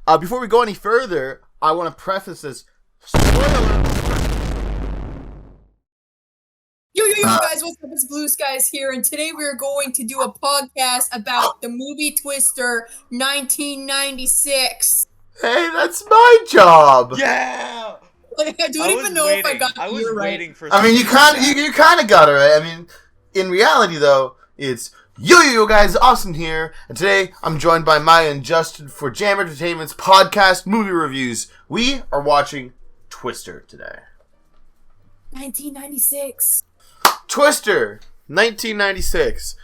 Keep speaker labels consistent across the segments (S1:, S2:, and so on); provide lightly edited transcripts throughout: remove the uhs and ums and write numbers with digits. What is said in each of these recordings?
S1: Before we go any further, I want to preface this. Spoiler!
S2: Yo, guys, what's up? It's Blue Skies here, and today we're going to do a podcast about the movie Twister 1996.
S1: Hey, that's my job!
S3: Yeah!
S2: Like, I don't even know if I got the year right.
S1: I mean, you kind of got it right. I mean, in reality, though, it's yo, guys, Austin here, and today I'm joined by Maya and Justin for Jam Entertainment's podcast movie reviews. We are watching Twister today.
S2: 1996.
S1: Twister, 1996.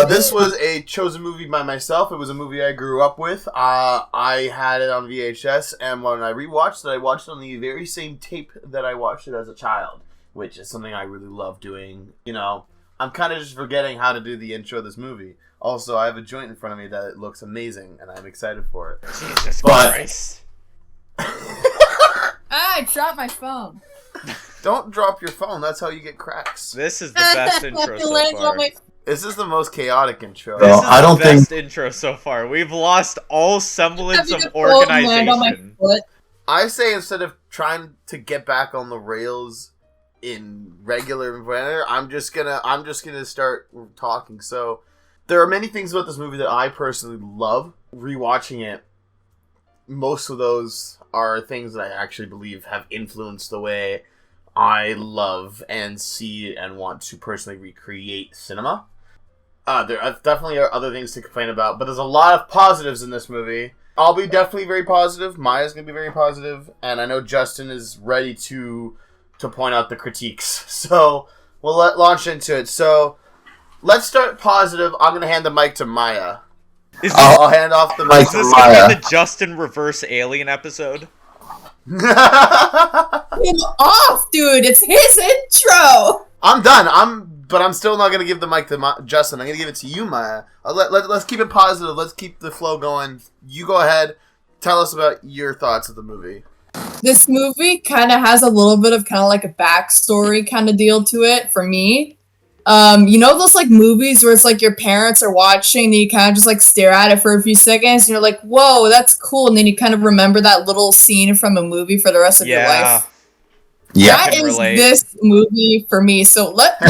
S1: This was a chosen movie by myself. It was a movie I grew up with. I had it on VHS, and when I rewatched it, I watched it on the very same tape that I watched it as a child, which is something I really love doing. You know, I'm kind of just forgetting how to do the intro of this movie. Also, I have a joint in front of me that looks amazing, and I'm excited for it.
S3: Jesus Christ.
S2: I dropped my phone.
S1: Don't drop your phone. That's how you get cracks.
S3: This is the best intro so far.
S1: This is the most chaotic intro.
S3: This is the best intro so far. We've lost all semblance of organization.
S1: I say instead of trying to get back on the rails in regular manner, I'm just gonna start talking. So there are many things about this movie that I personally love. Rewatching it, most of those are things that I actually believe have influenced the way I love and see and want to personally recreate cinema. There definitely are other things to complain about, but there's a lot of positives in this movie. I'll be definitely very positive. Maya's going to be very positive, and I know Justin is ready to point out the critiques. So we'll launch into it. So let's start positive. I'm going to hand the mic to Maya. I'll hand off the mic to Maya. Is this going
S3: to be the Justin reverse alien episode?
S2: Him off, dude. It's his intro.
S1: I'm done. But I'm still not gonna give the mic to Justin. I'm gonna give it to you, Maya. Let's keep it positive. Let's keep the flow going. You go ahead. Tell us about your thoughts of the movie.
S2: This movie kind of has a little bit of kind of like a backstory kind of deal to it for me. You know those like movies where it's like your parents are watching and you kind of just like stare at it for a few seconds and you're like, whoa, that's cool. And then you kind of remember that little scene from a movie for the rest of your life.
S1: Yeah,
S2: that is this movie for me. So let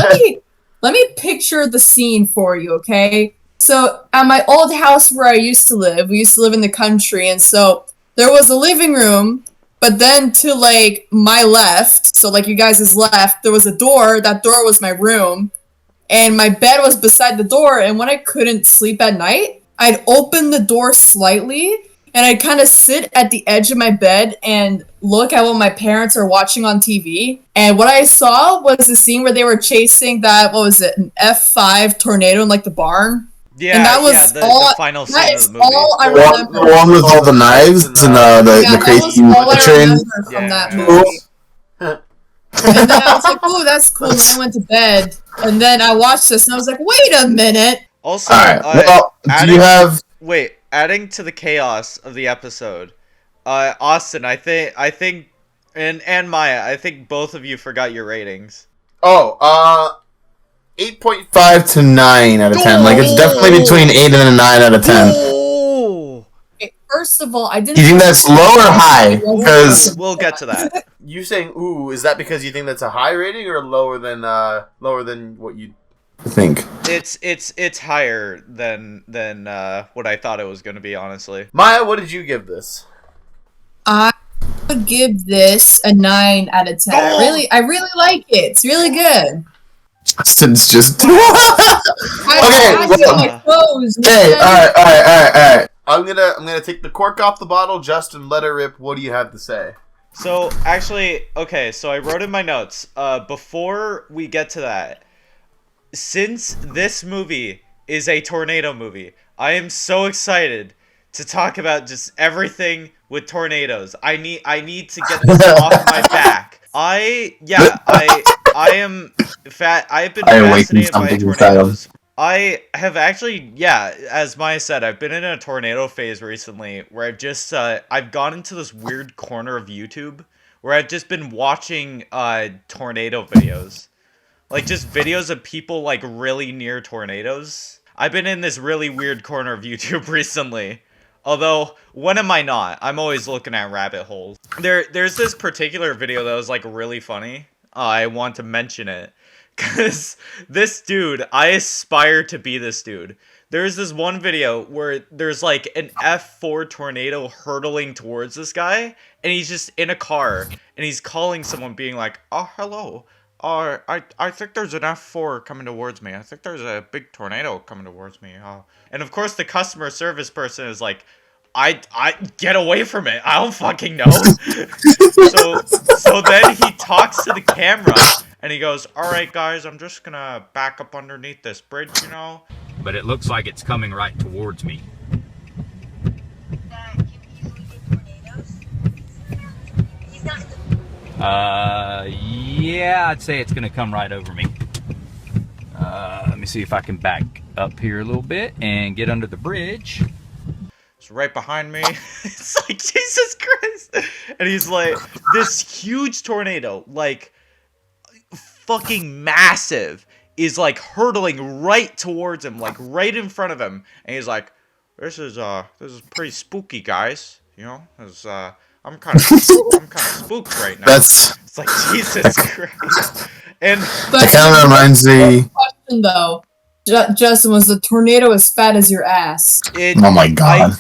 S2: me picture the scene for you, okay? So at my old house where I used to live, we used to live in the country, and so there was a living room, but then to like my left, so like you guys' left, there was a door. That door was my room. And my bed was beside the door, and when I couldn't sleep at night, I'd open the door slightly, and I'd kind of sit at the edge of my bed and look at what my parents are watching on TV. And what I saw was the scene where they were chasing that, an F5 tornado in like the barn.
S3: Yeah,
S2: and that was
S3: the final scene of the movie.
S2: All I remember.
S1: The one with all the knives and the crazy train.
S2: From that movie. And then I was like, "Ooh, that's cool." And I went to bed, and then I watched this, and I was like, "Wait a minute!"
S3: Also, adding to the chaos of the episode, Austin, I think, and Maya, I think both of you forgot your ratings.
S1: 8.5 to 9 out of 10. Like it's definitely between 8 and a 9 out of 10.
S2: First of all, I didn't.
S1: Do you think that's low or high? Because
S3: we'll get to that.
S1: You saying "ooh"? Is that because you think that's a high rating or lower than what you think?
S3: It's higher than what I thought it was going to be. Honestly,
S1: Maya, what did you give this?
S2: I would give this a 9 out of 10. I really like it. It's really good.
S1: Justin's just
S2: okay.
S1: All right. I'm gonna take the cork off the bottle. Justin, let her rip. What do you have to say?
S3: So actually, okay. So I wrote in my notes. Before we get to that, since this movie is a tornado movie, I am so excited to talk about just everything with tornadoes. I need to get this off my back. I am fat. I've been fascinated by tornadoes. I have actually, as Maya said, I've been in a tornado phase recently where I've just, I've gone into this weird corner of YouTube where I've just been watching, tornado videos. Like, just videos of people, like, really near tornadoes. I've been in this really weird corner of YouTube recently. Although, when am I not? I'm always looking at rabbit holes. There's this particular video that was like really funny. I want to mention it. Because this dude, I aspire to be this dude. There's this one video where there's like an F4 tornado hurtling towards this guy, and he's just in a car, and he's calling someone being like, oh, hello. I think there's an F4 coming towards me. I think there's a big tornado coming towards me. And of course the customer service person is like, I get away from it. I don't fucking know. so then he talks to the camera and he goes, all right, guys, I'm just gonna back up underneath this bridge, you know.
S4: But it looks like it's coming right towards me. Yeah, I'd say it's gonna come right over me. Let me see if I can back up here a little bit and get under the bridge.
S3: It's right behind me. It's like, Jesus Christ. And he's like, this huge tornado, like, fucking massive, is like hurtling right towards him, like right in front of him. And he's like, this is pretty spooky, guys. You know, I'm kind of spooked right now. It's like, Jesus Christ. And
S5: that kind of reminds me.
S2: Question though, Justin, was the tornado as fat as your ass?
S5: Oh my god!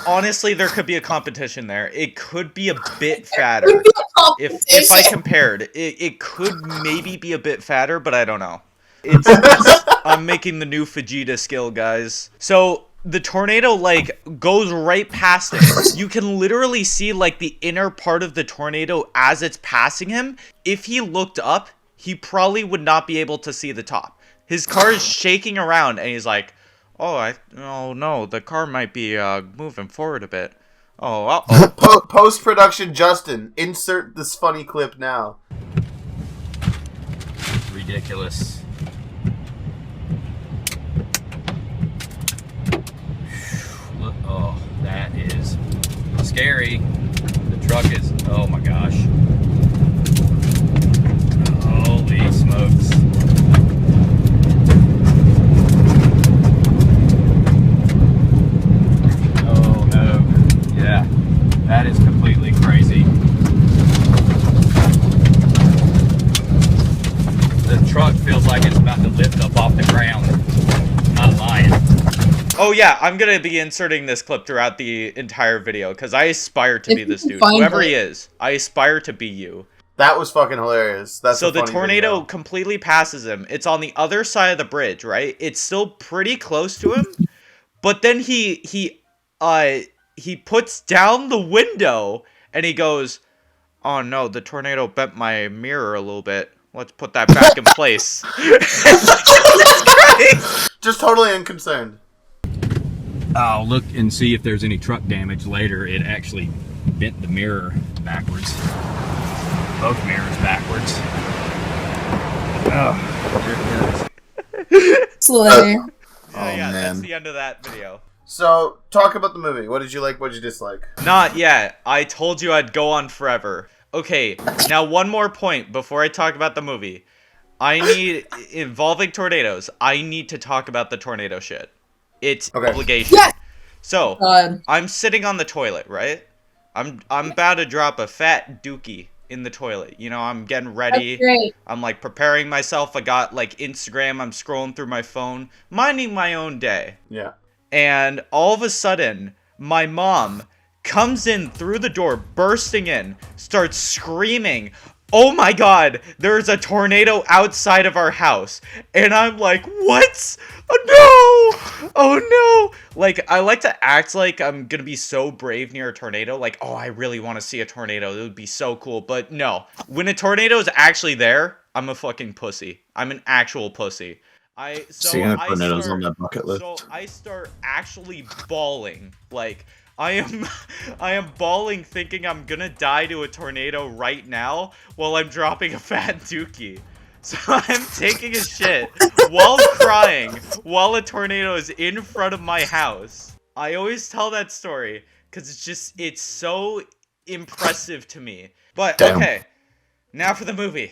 S3: Honestly, there could be a competition there. It could be a bit fatter. If I compared, it could maybe be a bit fatter, but I don't know. I'm making the new Vegeta skill, guys. So the tornado like goes right past him. You can literally see like the inner part of the tornado as it's passing him. If he looked up, he probably would not be able to see the top. His car is shaking around, and he's like, oh no, the car might be moving forward a bit. Oh, uh-oh.
S1: Post-production Justin, insert this funny clip now.
S4: Ridiculous. Look, oh, that is scary. The truck is, oh my gosh. Holy smokes. Oh no. Yeah, that is completely crazy. The truck feels like it's about to lift up off the ground. Not lying.
S3: Oh yeah, I'm gonna be inserting this clip throughout the entire video because I aspire to be this dude. Whoever he is, I aspire to be you.
S1: That was fucking hilarious. That's
S3: so
S1: a funny
S3: the tornado
S1: video.
S3: completely passes him. It's on the other side of the bridge, right? It's still pretty close to him, but then he puts down the window and he goes, "Oh no, the tornado bent my mirror a little bit. Let's put that back in place."
S1: Just totally unconcerned.
S4: I'll look and see if there's any truck damage later. It actually bent the mirror backwards. Both mirrors backwards. Oh,
S2: Slay.
S3: Yeah,
S1: man.
S3: that's the end of that video.
S1: So, talk about the movie. What did you like? What did you dislike?
S3: Not yet. I told you I'd go on forever. Okay, now one more point before I talk about the movie. Involving tornadoes, I need to talk about the tornado shit. It's obligation.
S2: Yes!
S3: So,
S2: God.
S3: I'm sitting on the toilet, right? I'm about to drop a fat dookie in the toilet. You know, I'm getting ready.
S2: That's great.
S3: I'm like preparing myself. I got like Instagram. I'm scrolling through my phone, minding my own day.
S1: Yeah.
S3: And all of a sudden, my mom comes in through the door, bursting in, starts screaming, "Oh my god, there's a tornado outside of our house." And I'm like, what? Oh no! Oh no! Like, I like to act like I'm gonna be so brave near a tornado. Like, oh, I really want to see a tornado. It would be so cool. But no. When a tornado is actually there, I'm a fucking pussy. I'm an actual pussy.
S5: Seeing tornadoes on that bucket list.
S3: So I start actually bawling. Like, I am bawling thinking I'm gonna die to a tornado right now while I'm dropping a fat dookie. So I'm taking a shit while crying while a tornado is in front of my house. I always tell that story because it's so impressive to me. But
S5: Damn.
S3: okay, now for the movie.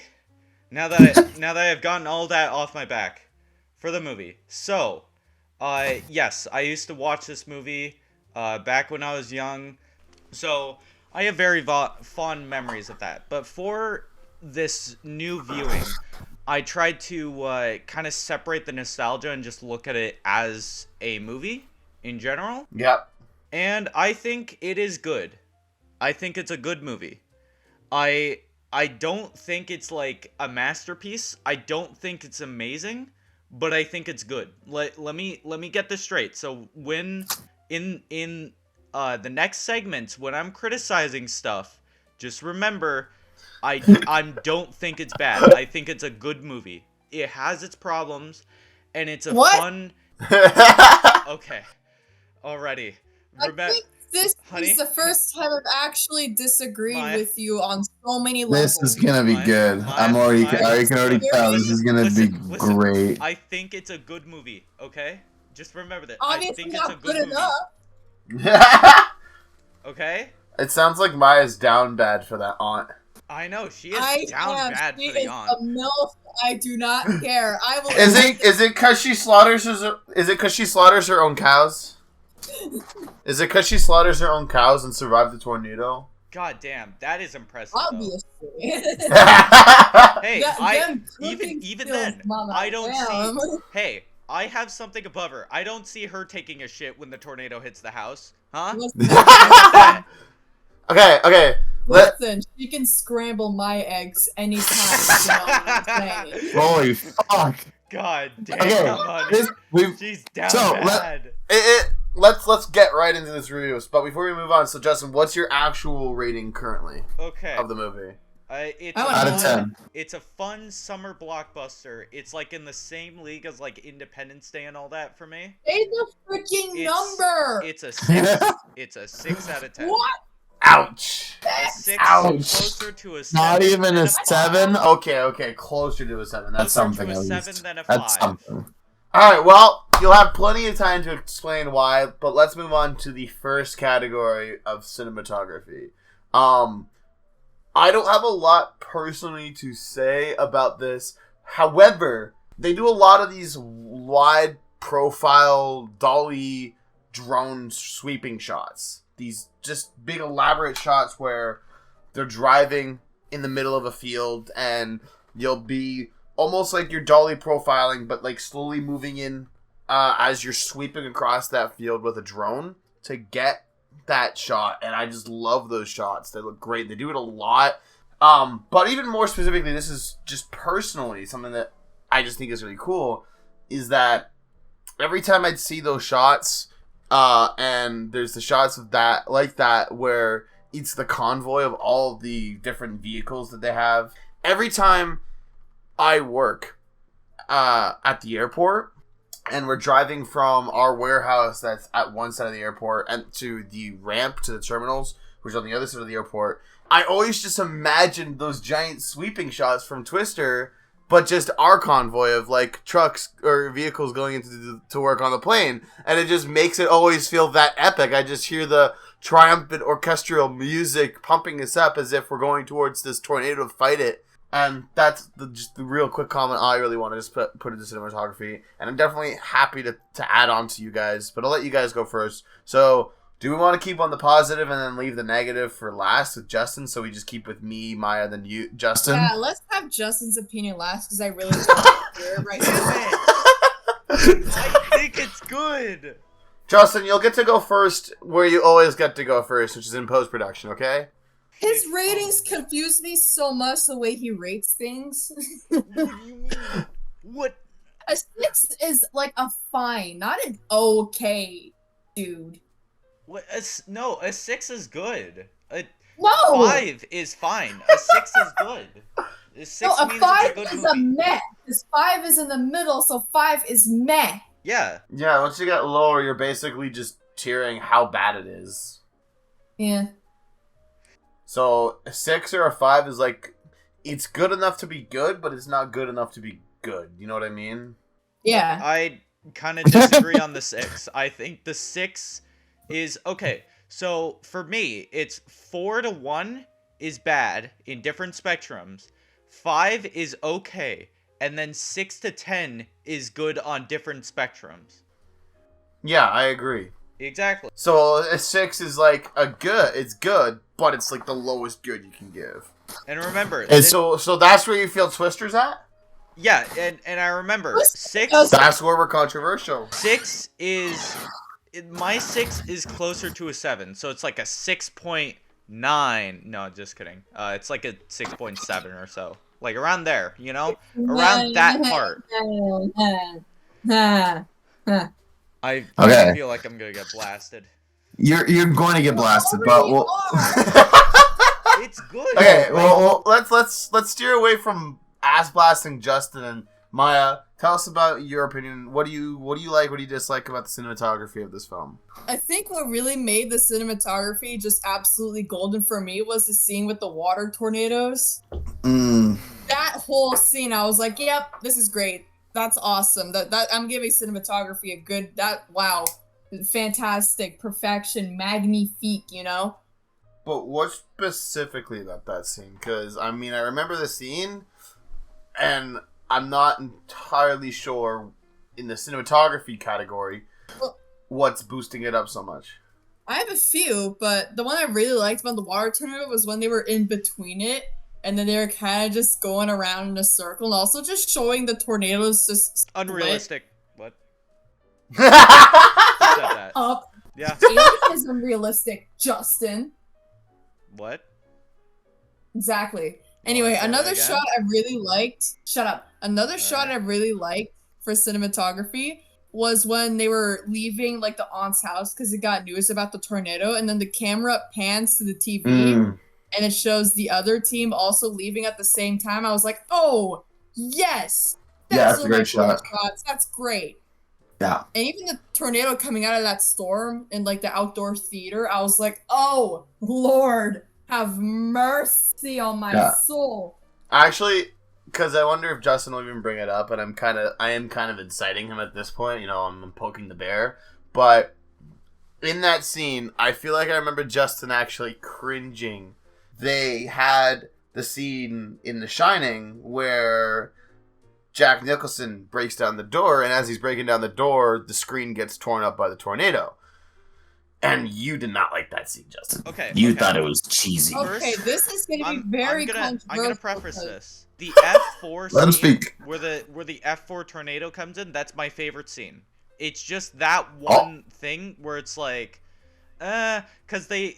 S3: Now that I've gotten all that off my back, for the movie. So, yes, I used to watch this movie back when I was young. So I have very fond memories of that. But for this new viewing, I tried to kind of separate the nostalgia and just look at it as a movie in general.
S1: Yep.
S3: And I think it is good. I think it's a good movie. I don't think it's like a masterpiece. I don't think it's amazing, but I think it's good. Let me get this straight. So when in the next segments when I'm criticizing stuff, just remember I don't think it's bad. I think it's a good movie. It has its problems and it's a fun. Okay. Already.
S2: I think this is the first time I've actually disagreed with you on so many levels.
S5: This is gonna be good. I can already tell this is gonna be great.
S3: I think it's a good movie, okay? Just remember that.
S2: Obviously
S3: I think
S2: not
S3: it's a good movie.
S2: enough.
S3: Okay?
S1: It sounds like Maya's down bad for that aunt.
S3: I know, she is down bad for the aunt.
S2: A MILF. I do not care. I will.
S1: Is it because she slaughters her own cows? Is it because she slaughters her own cows and survived the tornado?
S3: God damn, that is impressive.
S2: Obviously.
S3: Hey, even then,
S2: Mama,
S3: I don't see. Hey, I have something above her. I don't see her taking a shit when the tornado hits the house, huh?
S1: Okay.
S2: Listen, she can scramble my eggs anytime. You know what I'm saying?
S5: Holy fuck!
S3: God damn, honey. She's down bad.
S1: Let's get right into this review. But before we move on, so Justin, what's your actual rating currently of the movie?
S5: Out of 10.
S3: It's a fun summer blockbuster. It's like in the same league as like Independence Day and all that for me.
S2: Say the freaking number.
S3: It's a 6. It's a 6 out of 10.
S2: What?
S1: Ouch.
S3: A 6
S5: Ouch.
S3: closer to a 7.
S5: Not even a 7?
S1: Okay, closer to a 7. That's something
S3: to a
S1: at
S3: 7
S1: least.
S3: than a 5.
S5: That's something.
S1: Alright, well, you'll have plenty of time to explain why, but let's move on to the first category of cinematography. I don't have a lot personally to say about this. However, they do a lot of these wide profile dolly drone sweeping shots. These just big elaborate shots where they're driving in the middle of a field and you'll be almost like you're dolly profiling, but like slowly moving in as you're sweeping across that field with a drone to get that shot. And I just love those shots. They look great. They do it a lot. But even more specifically, this is just personally something that I just think is really cool, is that every time I'd see those shots, and there's the shots of that, like that, where it's the convoy of all the different vehicles that they have. Every time I work at the airport, and we're driving from our warehouse that's at one side of the airport and to the ramp to the terminals, which is on the other side of the airport, I always just imagined those giant sweeping shots from Twister, but just our convoy of like trucks or vehicles going into to work on the plane, and it just makes it always feel that epic. I just hear the triumphant orchestral music pumping us up as if we're going towards this tornado to fight it. And that's just the real quick comment I really want to just put into cinematography. And I'm definitely happy to add on to you guys, but I'll let you guys go first. So, do we want to keep on the positive and then leave the negative for last with Justin? So we just keep with me, Maya, then you, Justin?
S2: Yeah, let's have Justin's opinion last because I really don't hear it right now.
S3: I think it's good.
S1: Justin, you'll get to go first where you always get to go first, which is in post-production, okay?
S2: His ratings confuse me so much the way he rates things.
S3: What do you mean? What?
S2: A 6 is like a fine, not an okay, dude.
S3: What? No, a 6 is good.
S2: No!
S3: 5 is fine. A 6 is good. A 6
S2: no, a
S3: means
S2: 5
S3: it's a good
S2: is
S3: movie.
S2: a meh. This 5 is in the middle, so 5 is meh.
S3: Yeah.
S1: Yeah, once you get lower, you're basically just tiering how bad it is.
S2: Yeah.
S1: So, a 6 or a 5 is like, it's good enough to be good, but it's not good enough to be good. You know what I mean?
S2: Yeah.
S3: I kind of disagree on the 6. I think the 6 is, okay, so for me, it's 4 to 1 is bad in different spectrums, 5 is okay, and then 6 to 10 is good on different spectrums.
S1: Yeah, I agree.
S3: Exactly.
S1: So a 6 is like it's good, but it's like the lowest good you can give.
S3: And remember,
S1: And so that's where you feel Twister's at?
S3: yeah, and I remember
S1: That's where we're controversial.
S3: 6 is my 6 is closer to a 7, so it's like a 6.9. No, just kidding. It's like a 6.7 or so, like around there, you know, around that part. I feel like I'm gonna get blasted.
S5: You're going to get blasted, but we'll.
S3: It's good.
S1: Okay, well, let's steer away from ass blasting Justin and Maya. Tell us about your opinion. What do you like? What do you dislike about the cinematography of this film?
S2: I think what really made the cinematography just absolutely golden for me was the scene with the water tornadoes. That whole scene, I was like, "Yep, this is great. That's awesome. That I'm giving cinematography a good. Wow, fantastic, perfection, magnifique. You know."
S1: But what specifically about that scene? Because, I mean, I remember the scene, and I'm not entirely sure in the cinematography category what's boosting it up so much.
S2: I have a few, but the one I really liked about the water tornado was when they were in between it, and then they were kind of just going around in a circle, and also just showing the tornadoes just
S3: unrealistic. What?
S1: You said
S3: that.
S2: Up.
S3: Yeah.
S2: Alien is unrealistic, Justin.
S3: What?
S2: Exactly. Anyway, another shot I really liked. Shut up. Another shot I really liked for cinematography was when they were leaving like the aunt's house because it got news about the tornado, and then the camera pans to the TV and it shows the other team also leaving at the same time. I was like, oh yes,
S5: that's a great shot.
S2: That's great.
S5: Yeah.
S2: And even the tornado coming out of that storm in like the outdoor theater, I was like, oh Lord, have mercy on my soul.
S1: Actually, because I wonder if Justin will even bring it up, and I am kind of inciting him at this point. You know, I'm poking the bear. But in that scene, I feel like I remember Justin actually cringing. They had the scene in The Shining where Jack Nicholson breaks down the door, and as he's breaking down the door, the screen gets torn up by the tornado. And you did not like that scene, Justin.
S3: Okay.
S5: You thought it was cheesy.
S2: Okay, this is going to be very controversial.
S3: I'm gonna preface this. The F4
S5: Let him
S3: scene
S5: speak.
S3: where the F4 tornado comes in, that's my favorite scene. It's just that one thing where it's like, cause they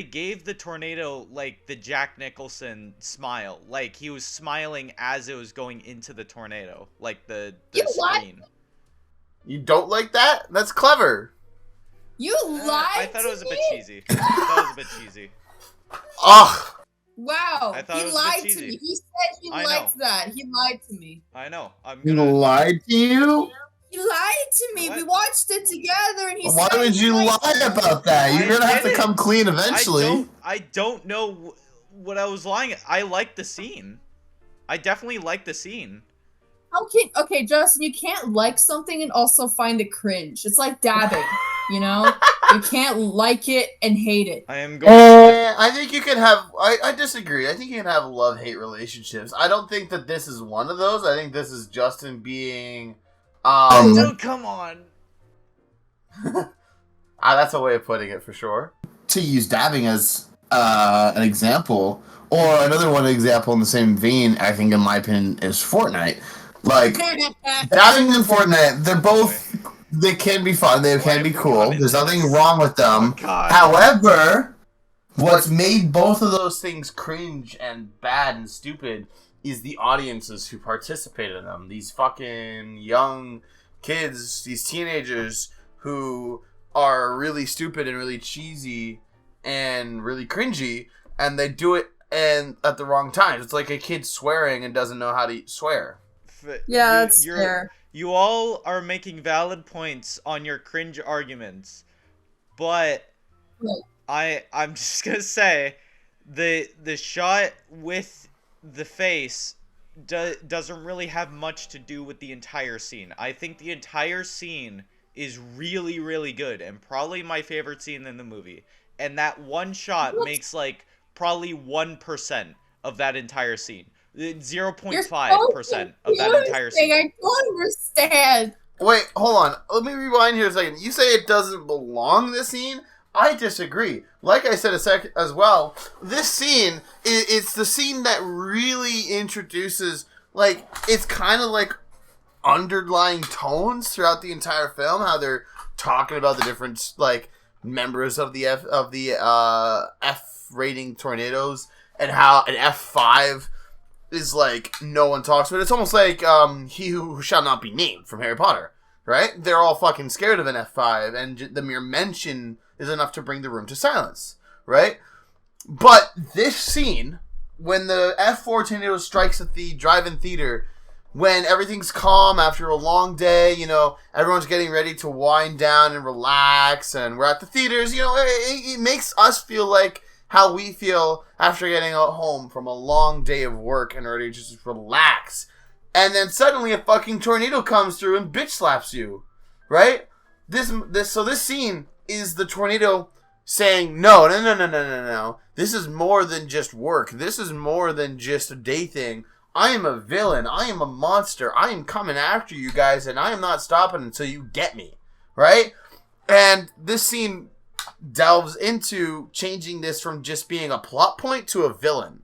S3: gave the tornado like the Jack Nicholson smile, like he was smiling as it was going into the tornado, like the screen.
S1: You don't like that? That's clever.
S2: You lied.
S3: I thought it was a bit cheesy. I thought it was a bit cheesy.
S1: Ugh.
S2: Wow,
S3: I thought
S2: he
S3: it was
S2: lied
S3: a bit
S2: to me.
S3: cheesy.
S2: He said he liked that. He lied to me.
S3: I know.
S5: He lied to you?
S2: He lied to me.
S3: What?
S2: We watched it together, and he
S5: Why
S2: said
S5: would you lie about that? You're gonna have to come clean eventually.
S3: I don't know what I was lying. I liked the scene. I definitely liked the scene.
S2: Okay, Justin, you can't like something and also find it cringe. It's like dabbing, you know? You can't like it and hate it.
S3: I am going.
S1: I think you can have. I disagree. I think you can have love-hate relationships. I don't think that this is one of those. I think this is Justin being.
S3: No, come on.
S1: That's a way of putting it for sure.
S5: To use dabbing as an example, or another one example in the same vein, I think in my opinion is Fortnite. Like dabbing and Fortnite, they can be fun, they can be cool. There's nothing wrong with them. However,
S1: what's made both of those things cringe and bad and stupid is the audiences who participated in them. These fucking young kids, these teenagers who are really stupid and really cheesy and really cringy, and they do it and at the wrong times. It's like a kid swearing and doesn't know how to swear.
S2: Yeah, that's fair.
S3: You all are making valid points on your cringe arguments, but I'm just gonna say the shot with the face doesn't really have much to do with the entire scene. I think the entire scene is really, really good and probably my favorite scene in the movie. And that one shot makes like probably 1% of that entire scene. 0.5% of that entire scene.
S2: I don't understand.
S1: Wait, hold on. Let me rewind here a second. You say it doesn't belong in this scene? I disagree. Like I said a second as well, this scene, it's the scene that really introduces, like, it's kind of like underlying tones throughout the entire film, how they're talking about the different, like, members of the F rating tornadoes, and how an F5 is like no one talks about it. It's almost like He Who Shall Not Be Named from Harry Potter, right? They're all fucking scared of an F5, and the mere mention is enough to bring the room to silence, right? But this scene, when the F4 tornado strikes at the drive-in theater, when everything's calm after a long day, you know, everyone's getting ready to wind down and relax, and we're at the theaters, you know, it makes us feel like how we feel after getting home from a long day of work and ready to just relax. And then suddenly a fucking tornado comes through and bitch slaps you, right? So this scene is the tornado saying, no. This is more than just work. This is more than just a day thing. I am a villain. I am a monster. I am coming after you guys, and I am not stopping until you get me, right? And this scene delves into changing this from just being a plot point to a villain.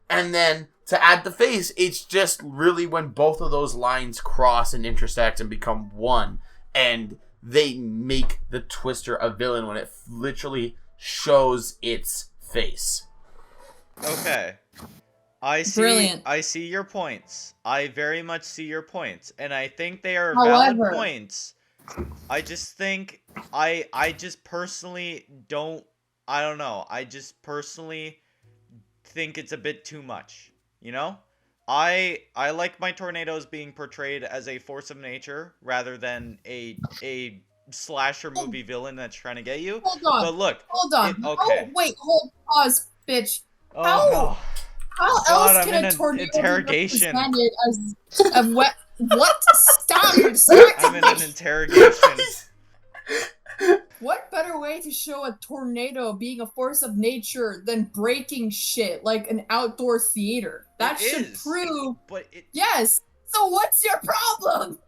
S1: And then to add the face, it's just really when both of those lines cross and intersect and become one. And they make the Twister a villain when it literally shows its face.
S3: Okay. I see your points. I very much see your points. And I think they are valid points. I just think I just personally I don't know. I just personally think it's a bit too much, you know? I like my tornadoes being portrayed as a force of nature rather than a slasher movie villain that's trying to get you.
S2: Hold on.
S3: But look.
S2: Hold on.
S3: Okay.
S2: Pause, bitch.
S3: Oh,
S2: How
S3: no.
S2: How
S3: God,
S2: else
S3: I'm
S2: can
S3: in
S2: a
S3: an
S2: tornado
S3: interrogation.
S2: be represented as a what? Stop!
S3: I'm in an interrogation.
S2: What better way to show a tornado being a force of nature than breaking shit like an outdoor theater? That should prove.
S3: But
S2: yes. So what's your problem?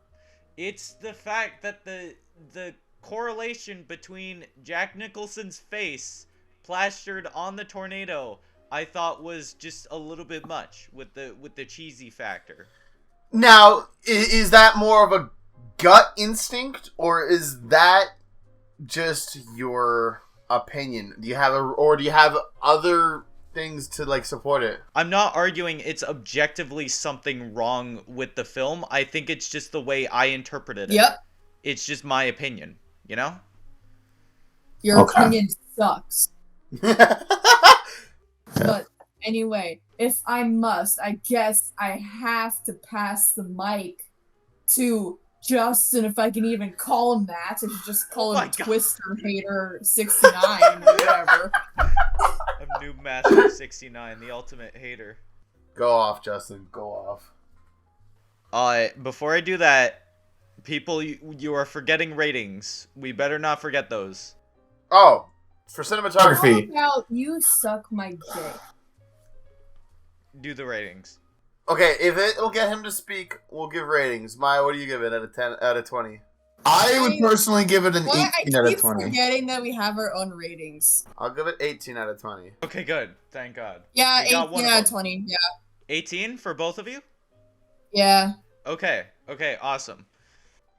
S3: It's the fact that the correlation between Jack Nicholson's face plastered on the tornado, I thought was just a little bit much with the cheesy factor.
S1: Now, is that more of a gut instinct, or is that just your opinion? Do you have other things to like support it?
S3: I'm not arguing it's objectively something wrong with the film. I think it's just the way I interpreted it.
S2: Yep.
S3: It's just my opinion, you know?
S2: Your opinion sucks. But anyway, if I must, I guess I have to pass the mic to Justin, if I can even call him that. If you just call him Twister Hater 69 or whatever.
S3: I'm Noob Master 69, the ultimate hater.
S1: Go off, Justin. Go off.
S3: Before I do that, people, you are forgetting ratings. We better not forget those.
S1: Oh, for cinematography.
S2: How about you suck my dick?
S3: Do the ratings.
S1: Okay, if it will get him to speak, we'll give ratings. Maya, what do you give it out of 20?
S5: I would personally give it an 18 out
S2: I
S5: of
S2: keep
S5: 20.
S2: forgetting that we have our own ratings.
S1: I'll give it 18 out of 20.
S3: Okay, good. Thank God.
S2: Yeah, 18 out of 20. Yeah.
S3: 18 for both of you?
S2: Yeah.
S3: Okay, awesome.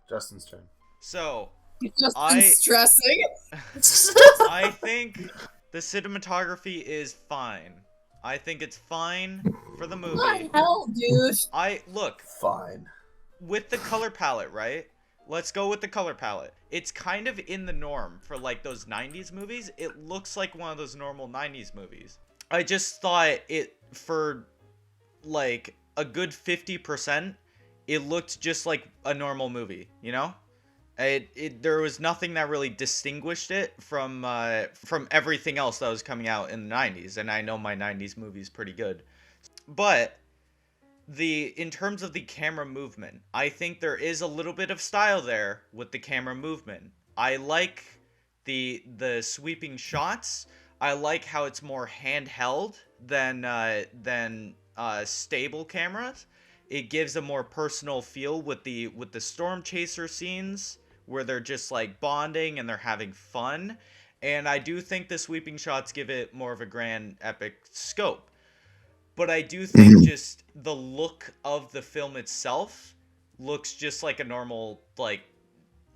S1: Justin's turn.
S3: So,
S2: Justin's stressing.
S3: I think the cinematography is fine. I think it's fine for the movie.
S2: What the hell, dude?
S3: Look.
S1: Fine.
S3: With the color palette, right? Let's go with the color palette. It's kind of in the norm for like those 90s movies. It looks like one of those normal 90s movies. I just thought it, for like a good 50%, it looked just like a normal movie, you know? There was nothing that really distinguished it from everything else that was coming out in the 90s, and I know my 90s movie's pretty good. But in terms of the camera movement, I think there is a little bit of style there with the camera movement. I like the sweeping shots. I like how it's more handheld than stable cameras. it gives a more personal feel with the storm chaser scenes where they're just like bonding and they're having fun. And I do think the sweeping shots give it more of a grand epic scope. But I do think just the look of the film itself looks just like a normal like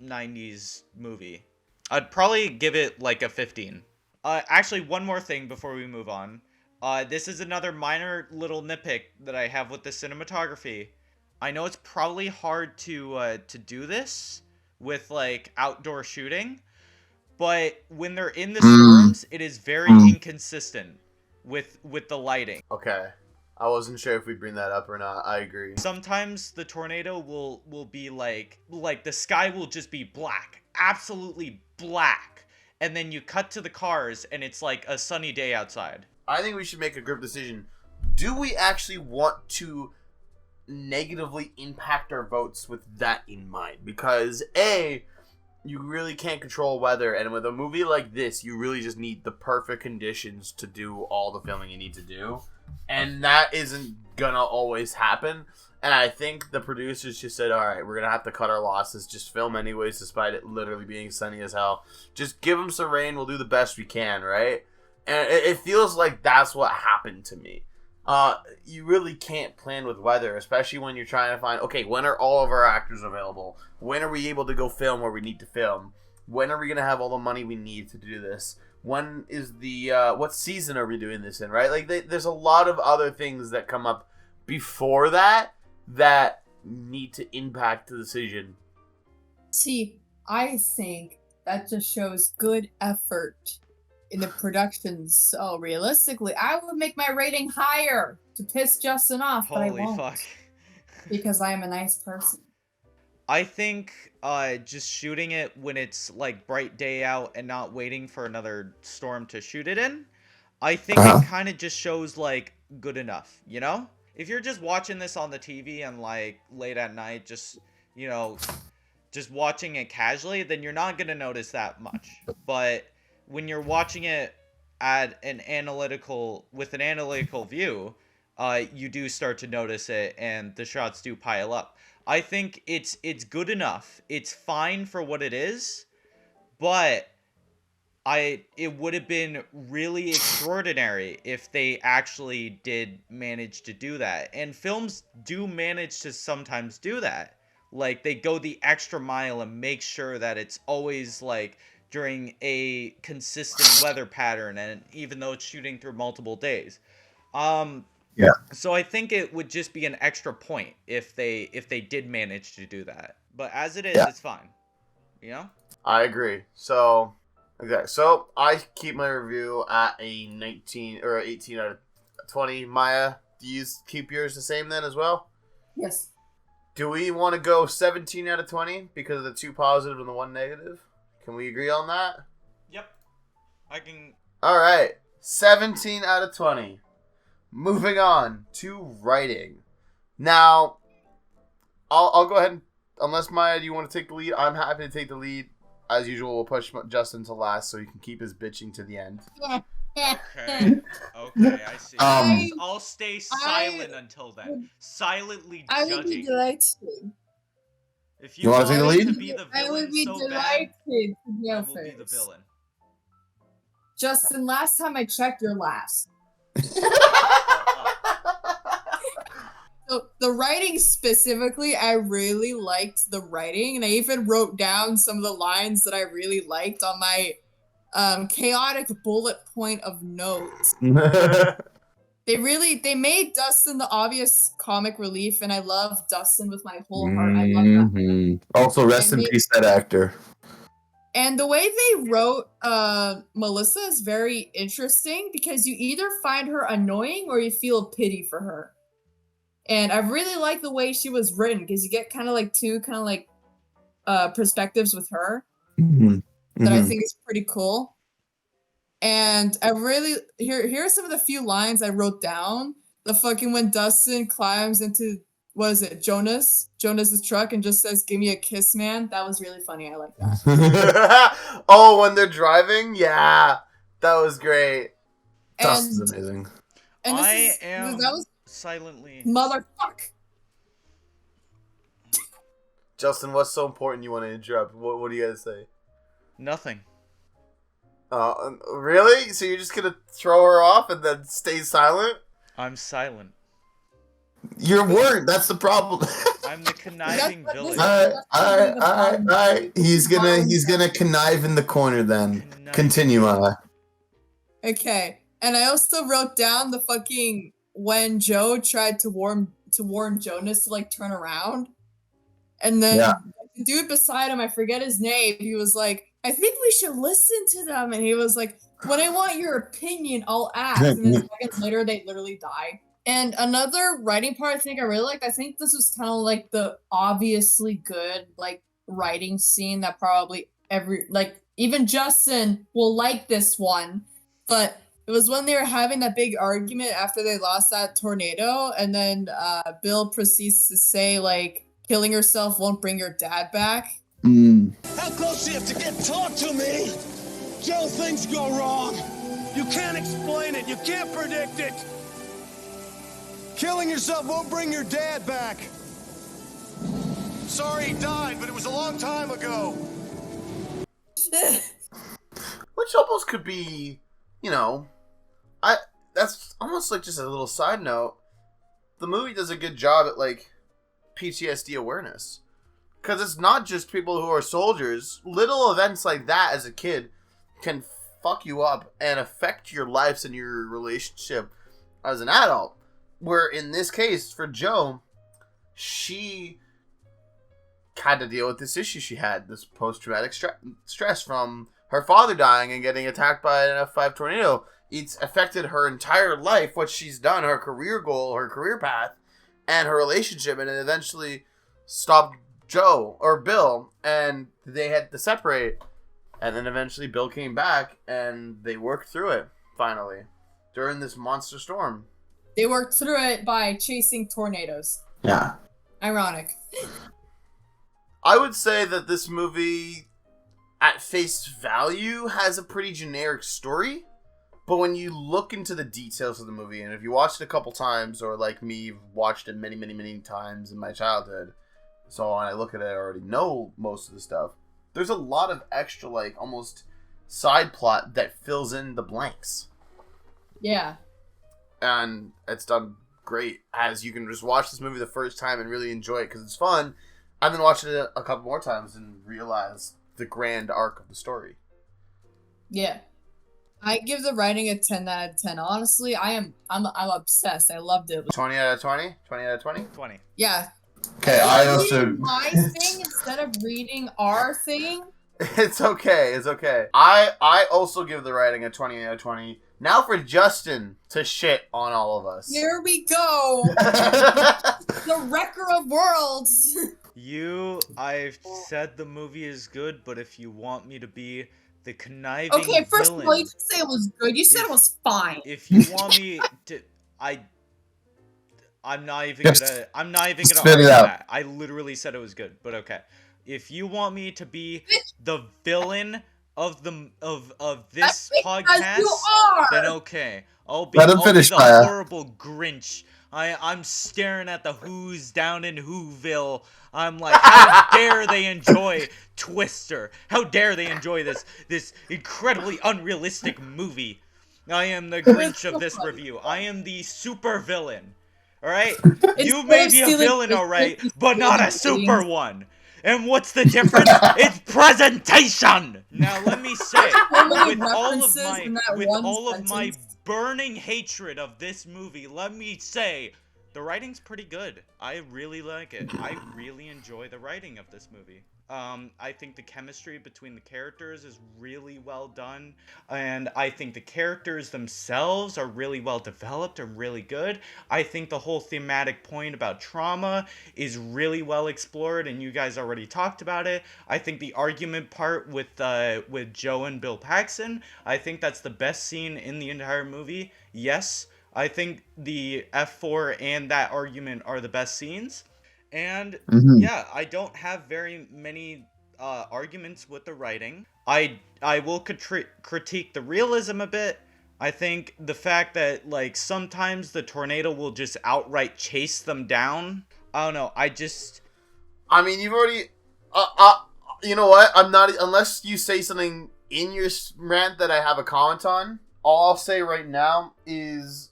S3: 90s movie. I'd probably give it like a 15. Actually, one more thing before we move on. This is another minor little nitpick that I have with the cinematography. I know it's probably hard to do this with like outdoor shooting, but when they're in the storms, it is very inconsistent with the lighting.
S1: Okay. I wasn't sure if we'd bring that up or not. I agree.
S3: Sometimes the tornado will be like the sky will just be black, absolutely black, and then you cut to the cars and it's like a sunny day outside.
S1: I think we should make a group decision. Do we actually want to negatively impact our votes with that in mind? Because A, you really can't control weather, and with a movie like this, you really just need the perfect conditions to do all the filming you need to do. And that isn't gonna always happen. And I think the producers just said, alright, we're gonna have to cut our losses, just film anyways, despite it literally being sunny as hell. Just give them some rain, we'll do the best we can, right? And it feels like that's what happened to me. You really can't plan with weather, especially when you're trying to find, okay, when are all of our actors available? When are we able to go film where we need to film? When are we going to have all the money we need to do this? When is the, what season are we doing this in, right? Like, there's a lot of other things that come up before that need to impact the decision.
S2: See, I think that just shows good effort in the production. So realistically, I would make my rating higher to piss Justin off, but I
S3: Holy
S2: won't.
S3: fuck.
S2: Because I am a nice person.
S3: I think just shooting it when it's like bright day out and not waiting for another storm to shoot it in, I think it kind of just shows like good enough, you know? If you're just watching this on the TV and like late at night, just, you know, just watching it casually, then you're not going to notice that much. But when you're watching it at an analytical view, you do start to notice it and the shots do pile up. I think it's good enough. It's fine for what it is, but it would have been really extraordinary if they actually did manage to do that. And films do manage to sometimes do that. Like, they go the extra mile and make sure that it's always, like, during a consistent weather pattern, and even though it's shooting through multiple days.
S5: Yeah.
S3: So I think it would just be an extra point if they did manage to do that. But as it is, it's fine. You know?
S1: I agree. So, okay. So, I keep my review at a 19 or 18 out of 20. Maya, do you keep yours the same then as well?
S2: Yes.
S1: Do we want to go 17 out of 20 because of the 2 positive and the 1 negative? Can we agree on that?
S3: Yep. I can...
S1: Alright. 17 out of 20. Moving on to writing. Now, I'll go ahead and, unless Maya, do you want to take the lead? I'm happy to take the lead. As usual, we'll push Justin to last so he can keep his bitching to the end.
S3: Okay, I see. I'll stay silent until then. Silently
S2: I
S3: judging.
S2: would be delighted.
S3: If
S5: You wanna take the lead?
S3: To be the villain
S2: I would be
S3: so
S2: delighted
S3: bad,
S2: to
S3: I
S2: go
S3: will be the
S2: first.
S3: villain.
S2: Justin, last time I checked, you're last. So the writing specifically, I really liked the writing, and I even wrote down some of the lines that I really liked on my chaotic bullet point of notes. They made Dustin the obvious comic relief, and I love Dustin with my whole heart. I love that.
S5: Also, rest in peace, that actor.
S2: And the way they wrote Melissa is very interesting because you either find her annoying or you feel pity for her. And I really like the way she was written because you get kind of like two perspectives with her that I think is pretty cool. And I really here are some of the few lines I wrote down. The fucking when Dustin climbs into Jonas's truck and just says, "Give me a kiss, man." That was really funny. I like that.
S1: Oh, when they're driving? Yeah. That was great.
S5: Dustin's amazing.
S2: And
S3: that was silently.
S2: Motherfuck.
S1: Justin, what's so important you want to interrupt? What do you guys say?
S3: Nothing.
S1: Really? So you're just gonna throw her off and then stay silent?
S3: I'm silent.
S5: Your word, that's the problem.
S3: I'm the conniving villain.
S5: Alright. He's gonna connive in the corner then. Continue, Mala.
S2: Okay, and I also wrote down the fucking when Joe tried to warn Jonas to like turn around, and then the dude beside him, I forget his name, he was like, "I think we should listen to them," and he was like, "When I want your opinion, I'll ask." And then seconds later, they literally die. And another writing part I think I really liked. I think this was kind of like the obviously good like writing scene that probably even Justin will like this one. But it was when they were having that big argument after they lost that tornado, and then Bill proceeds to say, like, killing yourself won't bring your dad back.
S6: How close do you have to get? Talk to me! Joe, things go wrong. You can't explain it. You can't predict it. Killing yourself won't bring your dad back. Sorry he died, but it was a long time ago.
S1: Which almost could be... that's almost like just a little side note. The movie does a good job at like PTSD awareness, because it's not just people who are soldiers. Little events like that as a kid can fuck you up and affect your lives and your relationship as an adult. Where in this case for Joe, she had to deal with this issue she had, this post-traumatic stress from her father dying and getting attacked by an F5 tornado. It's affected her entire life, what she's done, her career goal, her career path, and her relationship, and it eventually stopped Joe, or Bill, and they had to separate. And then eventually Bill came back, and they worked through it, finally, during this monster storm.
S2: They worked through it by chasing tornadoes.
S5: Yeah.
S2: Ironic.
S1: I would say that this movie, at face value, has a pretty generic story. But when you look into the details of the movie, and if you watched it a couple times, or like me, watched it many, many, many times in my childhood, so when I look at it, I already know most of the stuff. There's a lot of extra, like, almost side plot that fills in the blanks.
S2: Yeah.
S1: And it's done great, as you can just watch this movie the first time and really enjoy it because it's fun. I've been watching it a couple more times and realize the grand arc of the story.
S2: Yeah. I give the writing a 10 out of 10. Honestly, I'm obsessed. I loved it.
S1: 20 out of 20? 20 out of 20?
S3: 20.
S2: Yeah.
S5: Okay, I also...
S2: My thing instead of reading our thing.
S1: It's okay. It's okay. I also give the writing a 20 out of 20. Now for Justin to shit on all of us.
S2: Here we go. The wrecker of worlds.
S3: I've said the movie is good, but if you want me to be the conniving
S2: okay, first
S3: villain,
S2: of all, you didn't say it was good. You said it was fine.
S3: If you want me to, I'm not even gonna argue that. I literally said it was good, but okay. If you want me to be the villain of this podcast, then okay. I'll be the horrible Grinch. I'm staring at the Who's down in Whoville. I'm like, how dare they enjoy Twister? How dare they enjoy this incredibly unrealistic movie? I am the Grinch of this review. I am the super villain. Alright? You may be a villain, alright, but not a super one. And what's the difference? It's presentation! Now let me say, with all of my burning hatred of this movie, let me say, the writing's pretty good. I really like it. I really enjoy the writing of this movie. I think the chemistry between the characters is really well done, and I think the characters themselves are really well developed and really good. I think the whole thematic point about trauma is really well explored, and you guys already talked about it. I think the argument part with Joe and Bill Paxton, I think that's the best scene in the entire movie. Yes, I think the F4 and that argument are the best scenes. And yeah, I don't have very many arguments with the writing. I will critique the realism a bit. I think the fact that like sometimes the tornado will just outright chase them down. I don't know.
S1: I mean, you've already. You know what? I'm not unless you say something in your rant that I have a comment on. All I'll say right now is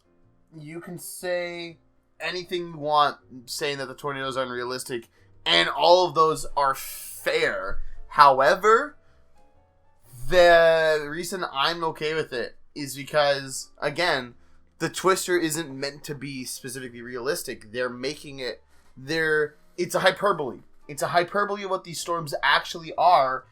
S1: you can say anything you want, saying that the tornadoes are unrealistic, and all of those are fair. However, the reason I'm okay with it is because, again, the Twister isn't meant to be specifically realistic. They're making it... It's a hyperbole. It's a hyperbole of what these storms actually are,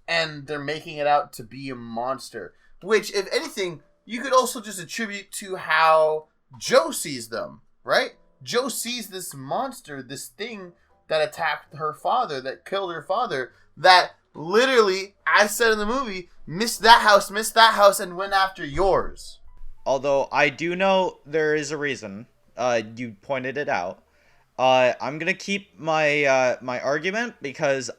S1: and they're making it out to be a monster. Which, if anything, you could also just attribute to how Joe sees them, right? Joe sees this monster, this thing that attacked her father, that killed her father, that literally, as said in the movie, missed that house, and went after yours.
S3: Although I do know there is a reason. You pointed it out. I'm gonna keep my my argument because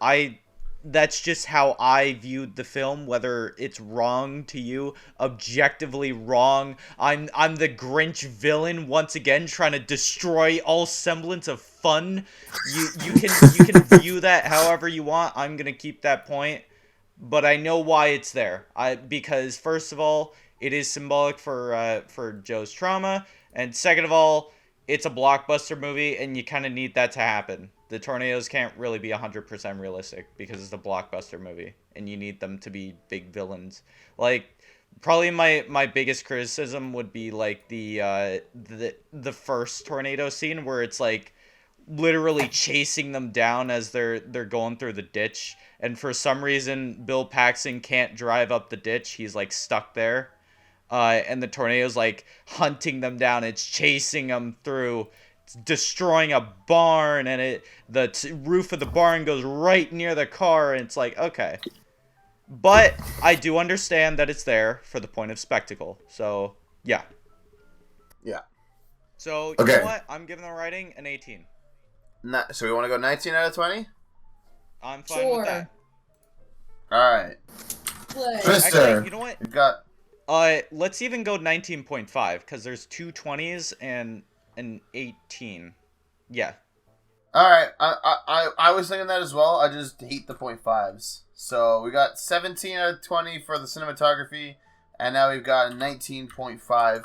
S3: that's just how I viewed the film. Whether it's wrong to you, objectively wrong. I'm the Grinch villain once again, trying to destroy all semblance of fun. You can view that however you want. I'm gonna keep that point, but I know why it's there. Because first of all, it is symbolic for Joe's trauma, and second of all, it's a blockbuster movie, and you kind of need that to happen. The tornadoes can't really be 100% realistic because it's a blockbuster movie, and you need them to be big villains. Like, probably my biggest criticism would be like the first tornado scene where it's like literally chasing them down as they're going through the ditch, and for some reason Bill Paxton can't drive up the ditch. He's like stuck there. And the tornado's like hunting them down. It's chasing them through. It's destroying a barn, and the roof of the barn goes right near the car. And it's like, okay, but I do understand that it's there for the point of spectacle. So yeah. So you know what? I'm giving the writing an 18.
S1: So we want to go 19 out of 20?
S3: I'm fine with that.
S1: All right,
S5: Twister.
S3: Actually, you know what?
S1: we've got.
S3: Let's even go 19.5 because there's two 20s and an 18. Yeah.
S1: All right, I was thinking that as well. I just hate the 0.5s. So we got 17 out of 20 for the cinematography, and now we've got 19.5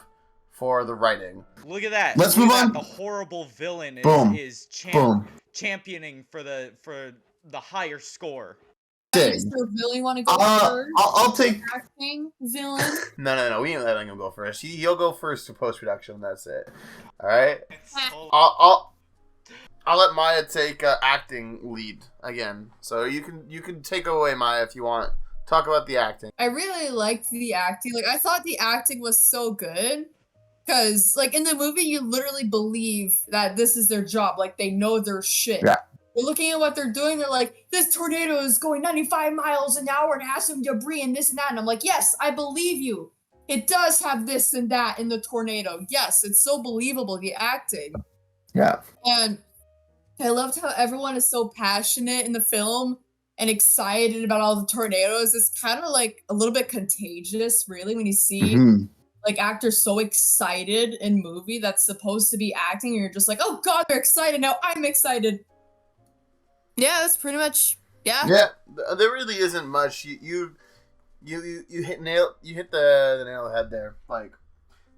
S1: for the writing.
S3: Look at that.
S5: Let's
S3: Look
S5: move
S3: at
S5: on.
S3: that. The horrible villain
S5: Boom.
S3: is
S5: Boom.
S3: championing for the higher score.
S2: Mr. Villain want to go first?
S5: I'll take.
S2: Acting villain.
S1: No. We ain't letting him go first. He'll go first to post production. That's it. All right.
S3: So,
S1: I'll let Maya take acting lead again. So you can take away Maya if you want. Talk about the acting.
S2: I really liked the acting. Like, I thought the acting was so good. Because, like, in the movie, you literally believe that this is their job. Like, they know their shit.
S5: Yeah.
S2: They're looking at what they're doing. They're like, this tornado is going 95 miles an hour and has some debris and this and that. And I'm like, yes, I believe you. It does have this and that in the tornado. Yes, it's so believable, the acting.
S5: Yeah.
S2: And I loved how everyone is so passionate in the film and excited about all the tornadoes. It's kind of like a little bit contagious, really, when you see like actors so excited in movie that's supposed to be acting, and you're just like, oh god, they're excited now. I'm excited. Yeah, that's pretty much
S1: Yeah, there really isn't much. You hit the nail on the head there. Like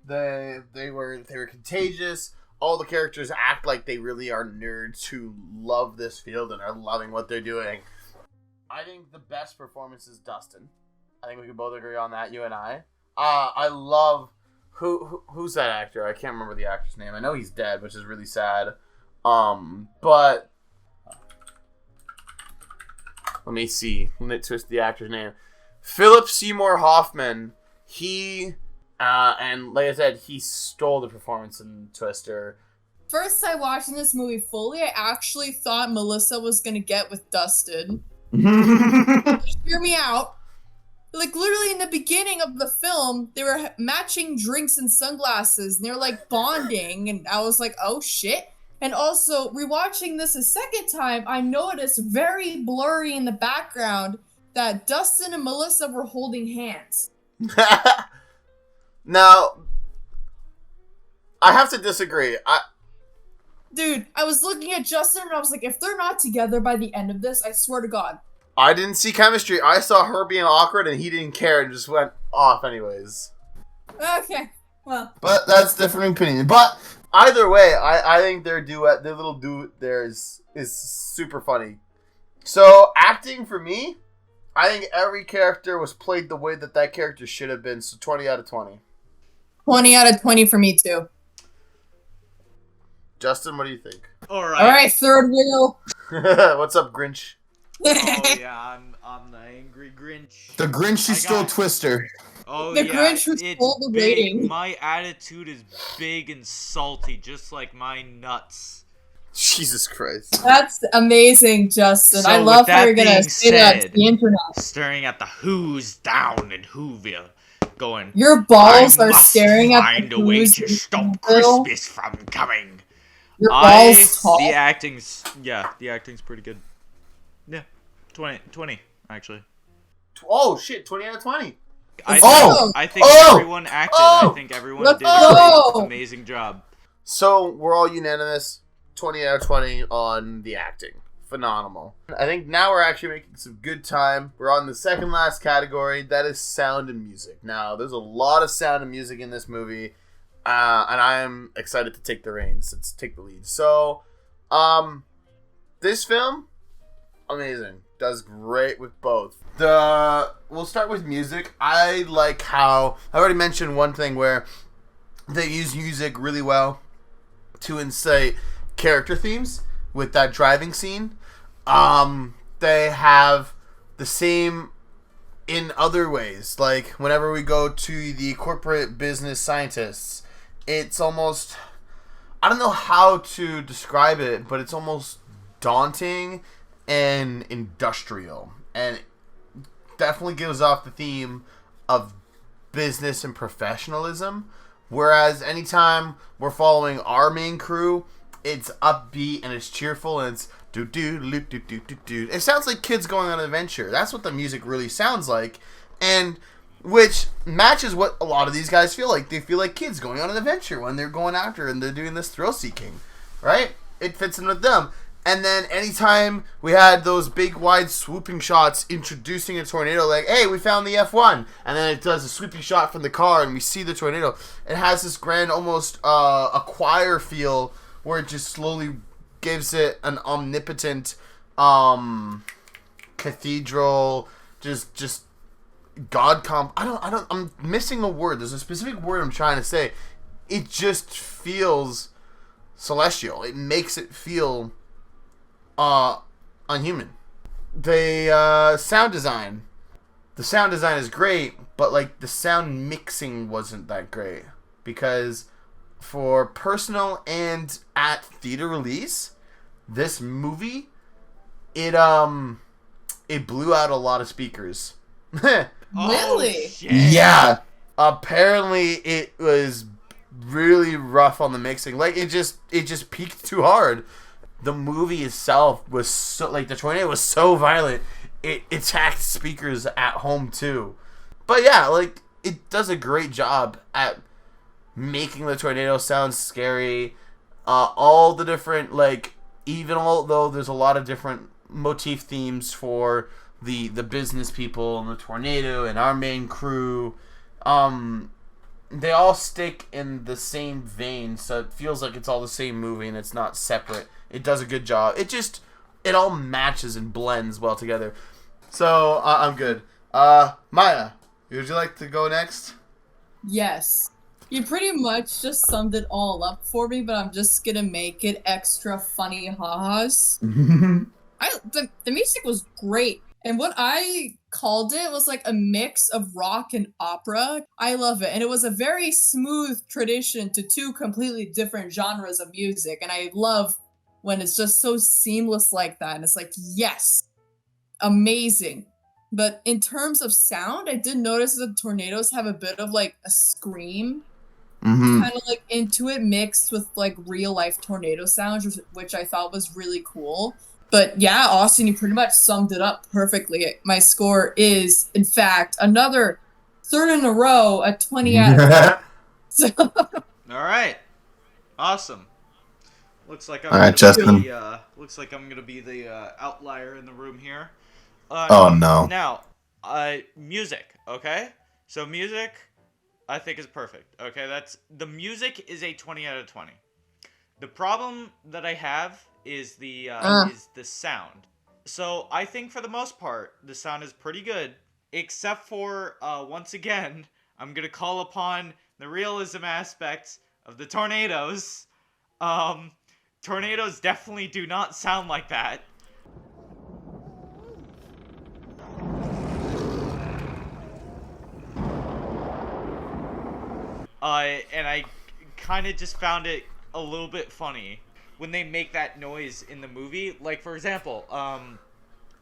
S1: they were contagious. All the characters act like they really are nerds who love this field and are loving what they're doing. I think the best performance is Dustin. I think we can both agree on that, you and I. I love who's that actor? I can't remember the actor's name. I know he's dead, which is really sad. But let me see. Let me twist the actor's name. Philip Seymour Hoffman. He and like I said, he stole the performance in Twister.
S2: First time watching this movie fully, I actually thought Melissa was gonna get with Dustin. Hear me out. Like, literally in the beginning of the film, they were matching drinks and sunglasses, and they were like bonding, and I was like, oh shit. And also, rewatching this a second time, I noticed very blurry in the background that Dustin and Melissa were holding hands.
S1: Now, I have to disagree.
S2: Dude, I was looking at Justin and I was like, if they're not together by the end of this, I swear to God.
S1: I didn't see chemistry. I saw her being awkward and he didn't care and just went off anyways.
S2: Okay, well.
S5: But that's different opinion. But
S1: either way, I think their duet, their little duet there is super funny. So, acting for me, I think every character was played the way that character should have been. So, 20 out of 20.
S2: 20 out of 20 for me, too.
S1: Justin, what do you think?
S2: Alright, third wheel.
S1: What's up, Grinch?
S3: Oh yeah, I'm the angry Grinch.
S5: the Grinch who stole Twister.
S3: Oh
S2: The
S3: yeah,
S2: Grinch who
S3: it's
S2: stole the
S3: big.
S2: rating.
S3: My attitude is big and salty, just like my nuts.
S1: Jesus Christ.
S2: That's amazing, Justin.
S3: So
S2: I love
S3: with
S2: how
S3: that
S2: you're gonna
S3: being
S2: say that to
S3: said,
S2: the internet.
S3: Staring at the who's down in Whoville, going,
S2: Your balls
S3: I
S2: are
S3: must
S2: staring at
S3: find
S2: the
S3: a way
S2: who's
S3: to
S2: in
S3: stop
S2: Whoville.
S3: Christmas from coming.
S2: Your balls tall.
S3: The acting's pretty good. Yeah, 20 actually.
S1: Oh, shit, 20 out of 20.
S3: I think everyone acted. I think everyone did an amazing job.
S1: So, we're all unanimous. 20 out of 20 on the acting. Phenomenal. I think now we're actually making some good time. We're on the second last category. That is sound and music. Now, there's a lot of sound and music in this movie. And I am excited to take the reins. Let's take the lead. So, this film, amazing. Does great with both. We'll start with music. I like how I already mentioned one thing where they use music really well to incite character themes with that driving scene. They have the same in other ways. Like whenever we go to the corporate business scientists, it's almost, I don't know how to describe it, but it's almost daunting and industrial, and it definitely gives off the theme of business and professionalism. Whereas anytime we're following our main crew, it's upbeat and it's cheerful and it's do do do do do do do. It sounds like kids going on an adventure. That's what the music really sounds like, and which matches what a lot of these guys feel like. They feel like kids going on an adventure when they're going after and they're doing this thrill seeking, right? It fits in with them. And then anytime we had those big wide swooping shots introducing a tornado, like, hey, we found the F1, and then it does a sweeping shot from the car and we see the tornado. It has this grand, almost a choir feel where it just slowly gives it an omnipotent cathedral, just God comp. I'm missing a word. There's a specific word I'm trying to say. It just feels celestial. It makes it feel unhuman. The sound design. The sound design is great, but like the sound mixing wasn't that great because for personal and at theater release, this movie it blew out a lot of speakers.
S2: Really?
S5: Yeah.
S1: Apparently it was really rough on the mixing. Like it just peaked too hard. The movie itself was so, like, the tornado was so violent, it attacked speakers at home too. But yeah, like, it does a great job at making the tornado sound scary. All the different, like, even although there's a lot of different motif themes for the business people and the tornado and our main crew, they all stick in the same vein, so it feels like it's all the same movie and it's not separate. It does a good job. It all matches and blends well together. So, I'm good. Maya, would you like to go next?
S2: Yes. You pretty much just summed it all up for me, but I'm just gonna make it extra funny ha-has. The music was great. And what I called it was like a mix of rock and opera. I love it. And it was a very smooth tradition to two completely different genres of music. And I love when it's just so seamless like that. And it's like, yes, amazing. But in terms of sound, I did notice that tornadoes have a bit of like a scream. Kind of like into it mixed with like real life tornado sounds, which I thought was really cool. But yeah, Austin, you pretty much summed it up perfectly. My score is, in fact, another third in a row, a 20 out of 10. So.
S3: All right. Awesome. Looks like
S5: All right, Justin.
S3: looks like I'm gonna be the outlier in the room here.
S5: Oh, no.
S3: Now, music. Okay, so music, I think is perfect. Okay, the music is a 20 out of 20. The problem that I have is the sound. So I think for the most part, the sound is pretty good, except for once again, I'm gonna call upon the realism aspects of the tornadoes. Tornadoes definitely do not sound like that. And I kind of just found it a little bit funny when they make that noise in the movie. Like, for example,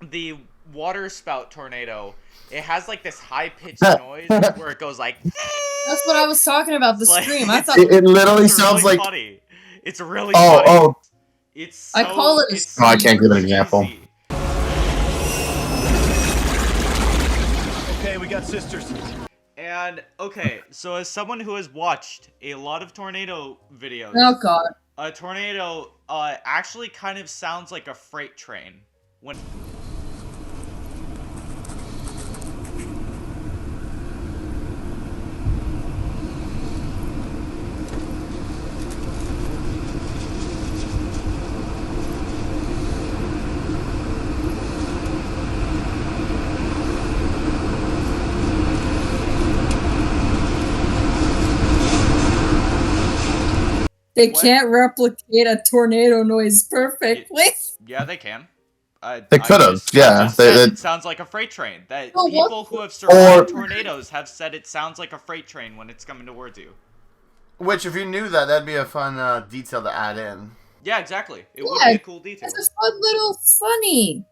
S3: the water spout tornado, it has like this high-pitched noise where it goes like...
S2: That's what I was talking about, the
S3: Like,
S2: scream. I thought
S5: It literally
S3: it's
S5: sounds
S3: really
S5: like...
S3: funny. It's really funny.
S5: Oh,
S3: It's so,
S2: I call it a
S3: it's
S2: scream.
S5: I can't give an example.
S3: cheesy.
S6: Okay, we got sisters.
S3: And, okay, so as someone who has watched a lot of tornado videos,
S2: Oh god.
S3: a tornado actually kind of sounds like a freight train. When
S2: They
S3: What?
S2: can't replicate a tornado noise perfectly.
S3: Yeah, they can.
S5: They could've, yeah.
S3: It sounds like a freight train. That
S2: Oh, what?
S3: people who have survived
S5: Or-
S3: tornadoes have said it sounds like a freight train when it's coming towards you.
S1: Which, if you knew that, that'd be a fun detail to add in.
S3: Yeah, exactly. It would
S2: Yeah,
S3: be a cool detail.
S2: It's a fun little funny.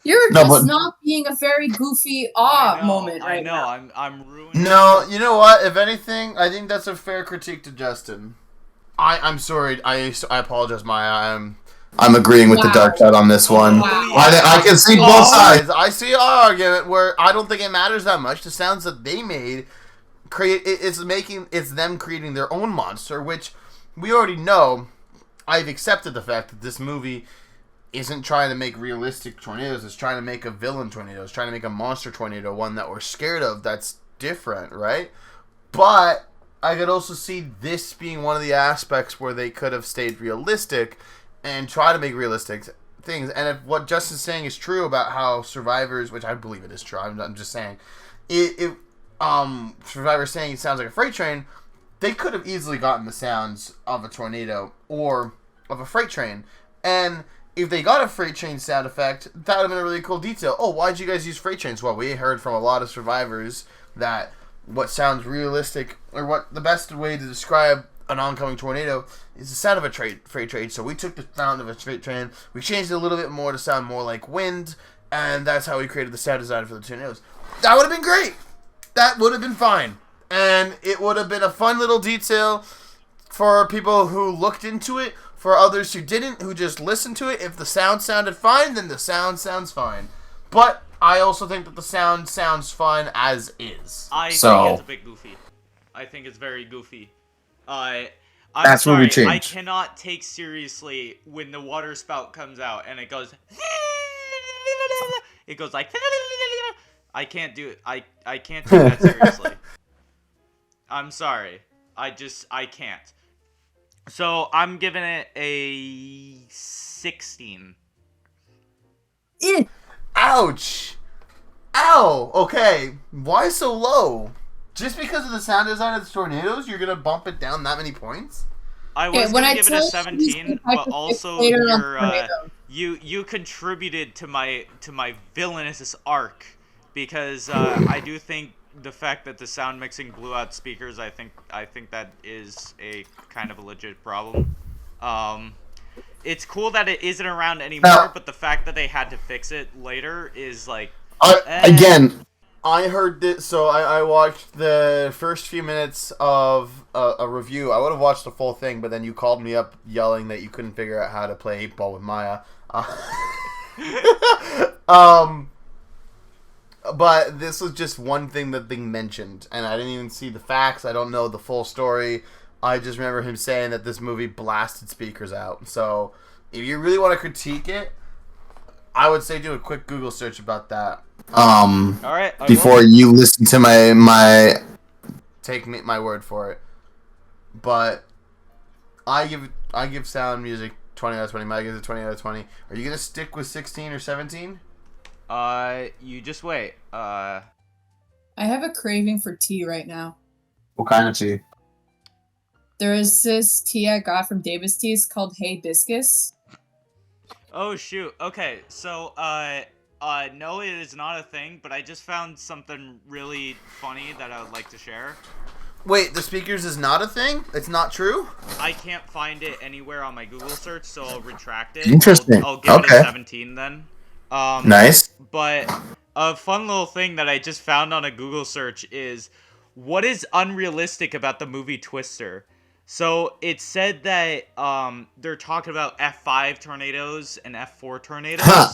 S2: You're
S5: No,
S2: just
S5: but-
S2: not being a very goofy
S3: I know,
S2: moment
S3: I
S2: right
S3: know.
S2: now.
S3: I'm ruining.
S1: No, you know what? If anything, I think that's a fair critique to Justin. I'm sorry. I apologize, Maya. I'm
S5: agreeing with the
S2: Wow.
S5: dark side on this one.
S2: Wow.
S5: I can see both sides.
S1: I see our argument where I don't think it matters that much. The sounds that they made it's them creating their own monster, which we already know. I've accepted the fact that this movie isn't trying to make realistic tornadoes. It's trying to make a villain tornado. It's trying to make a monster tornado, one that we're scared of. That's different, right? But I could also see this being one of the aspects where they could have stayed realistic and try to make realistic things. And if what Justin's saying is true about how survivors, which I believe it is true, I'm just saying, survivors saying it sounds like a freight train, they could have easily gotten the sounds of a tornado or of a freight train. And if they got a freight train sound effect, that would have been a really cool detail. Oh, why'd you guys use freight trains? Well, we heard from a lot of survivors that what sounds realistic, or what the best way to describe an oncoming tornado is the sound of a freight train. So we took the sound of a freight train, we changed it a little bit more to sound more like wind, and that's how we created the sound design for the tornadoes. That would have been great. That would have been fine. And it would have been a fun little detail for people who looked into it, for others who didn't, who just listened to it. If the sound sounded fine, then the sound sounds fine. But I also think that the sound sounds fun as is.
S3: I think it's a bit goofy. I think it's very goofy. I'm
S5: That's
S3: sorry,
S5: what we changed.
S3: I cannot take seriously when the water spout comes out and it goes. It goes like. I can't do it. I can't take that seriously. I'm sorry. I can't. So I'm giving it a 16.
S1: Ouch! Ow! Okay, why so low? Just because of the sound design of the tornadoes, you're gonna bump it down that many points?
S3: I was
S2: when
S3: gonna
S2: I
S3: give it
S2: tell
S3: a
S2: you
S3: 17,
S2: I
S3: but
S2: could
S3: also
S2: fix later on
S3: your
S2: tornadoes.
S3: you contributed to my villainous arc because I do think the fact that the sound mixing blew out speakers, I think that is a kind of a legit problem. It's cool that it isn't around anymore, but the fact that they had to fix it later is like
S5: Again,
S1: I heard this, so I watched the first few minutes of a review. I would have watched the full thing, but then you called me up yelling that you couldn't figure out how to play 8-ball with Maya. But this was just one thing that they mentioned, and I didn't even see the facts. I don't know the full story, I just remember him saying that this movie blasted speakers out. So if you really want to critique it, I would say do a quick Google search about that.
S3: All right.
S5: Before you listen to my
S1: Take my word for it. But I give sound music 20 out of 20. Mike gives it 20 out of 20. Are you gonna stick with 16 or 17?
S3: You just wait.
S2: I have a craving for tea right now.
S5: what kind of tea?
S2: There is this tea I got from David's Teas called Hibiscus.
S3: Oh shoot. Okay. So no, it is not a thing. But I just found something really funny that I would like to share.
S1: Wait, the speakers is not a thing? It's not true?
S3: I can't find it anywhere on my Google search, so I'll retract it.
S5: Interesting.
S3: I'll give it a 17 then.
S5: Nice.
S3: But a fun little thing that I just found on a Google search is what is unrealistic about the movie Twister. So it said that they're talking about F5 tornadoes and F4 tornadoes.
S5: Huh.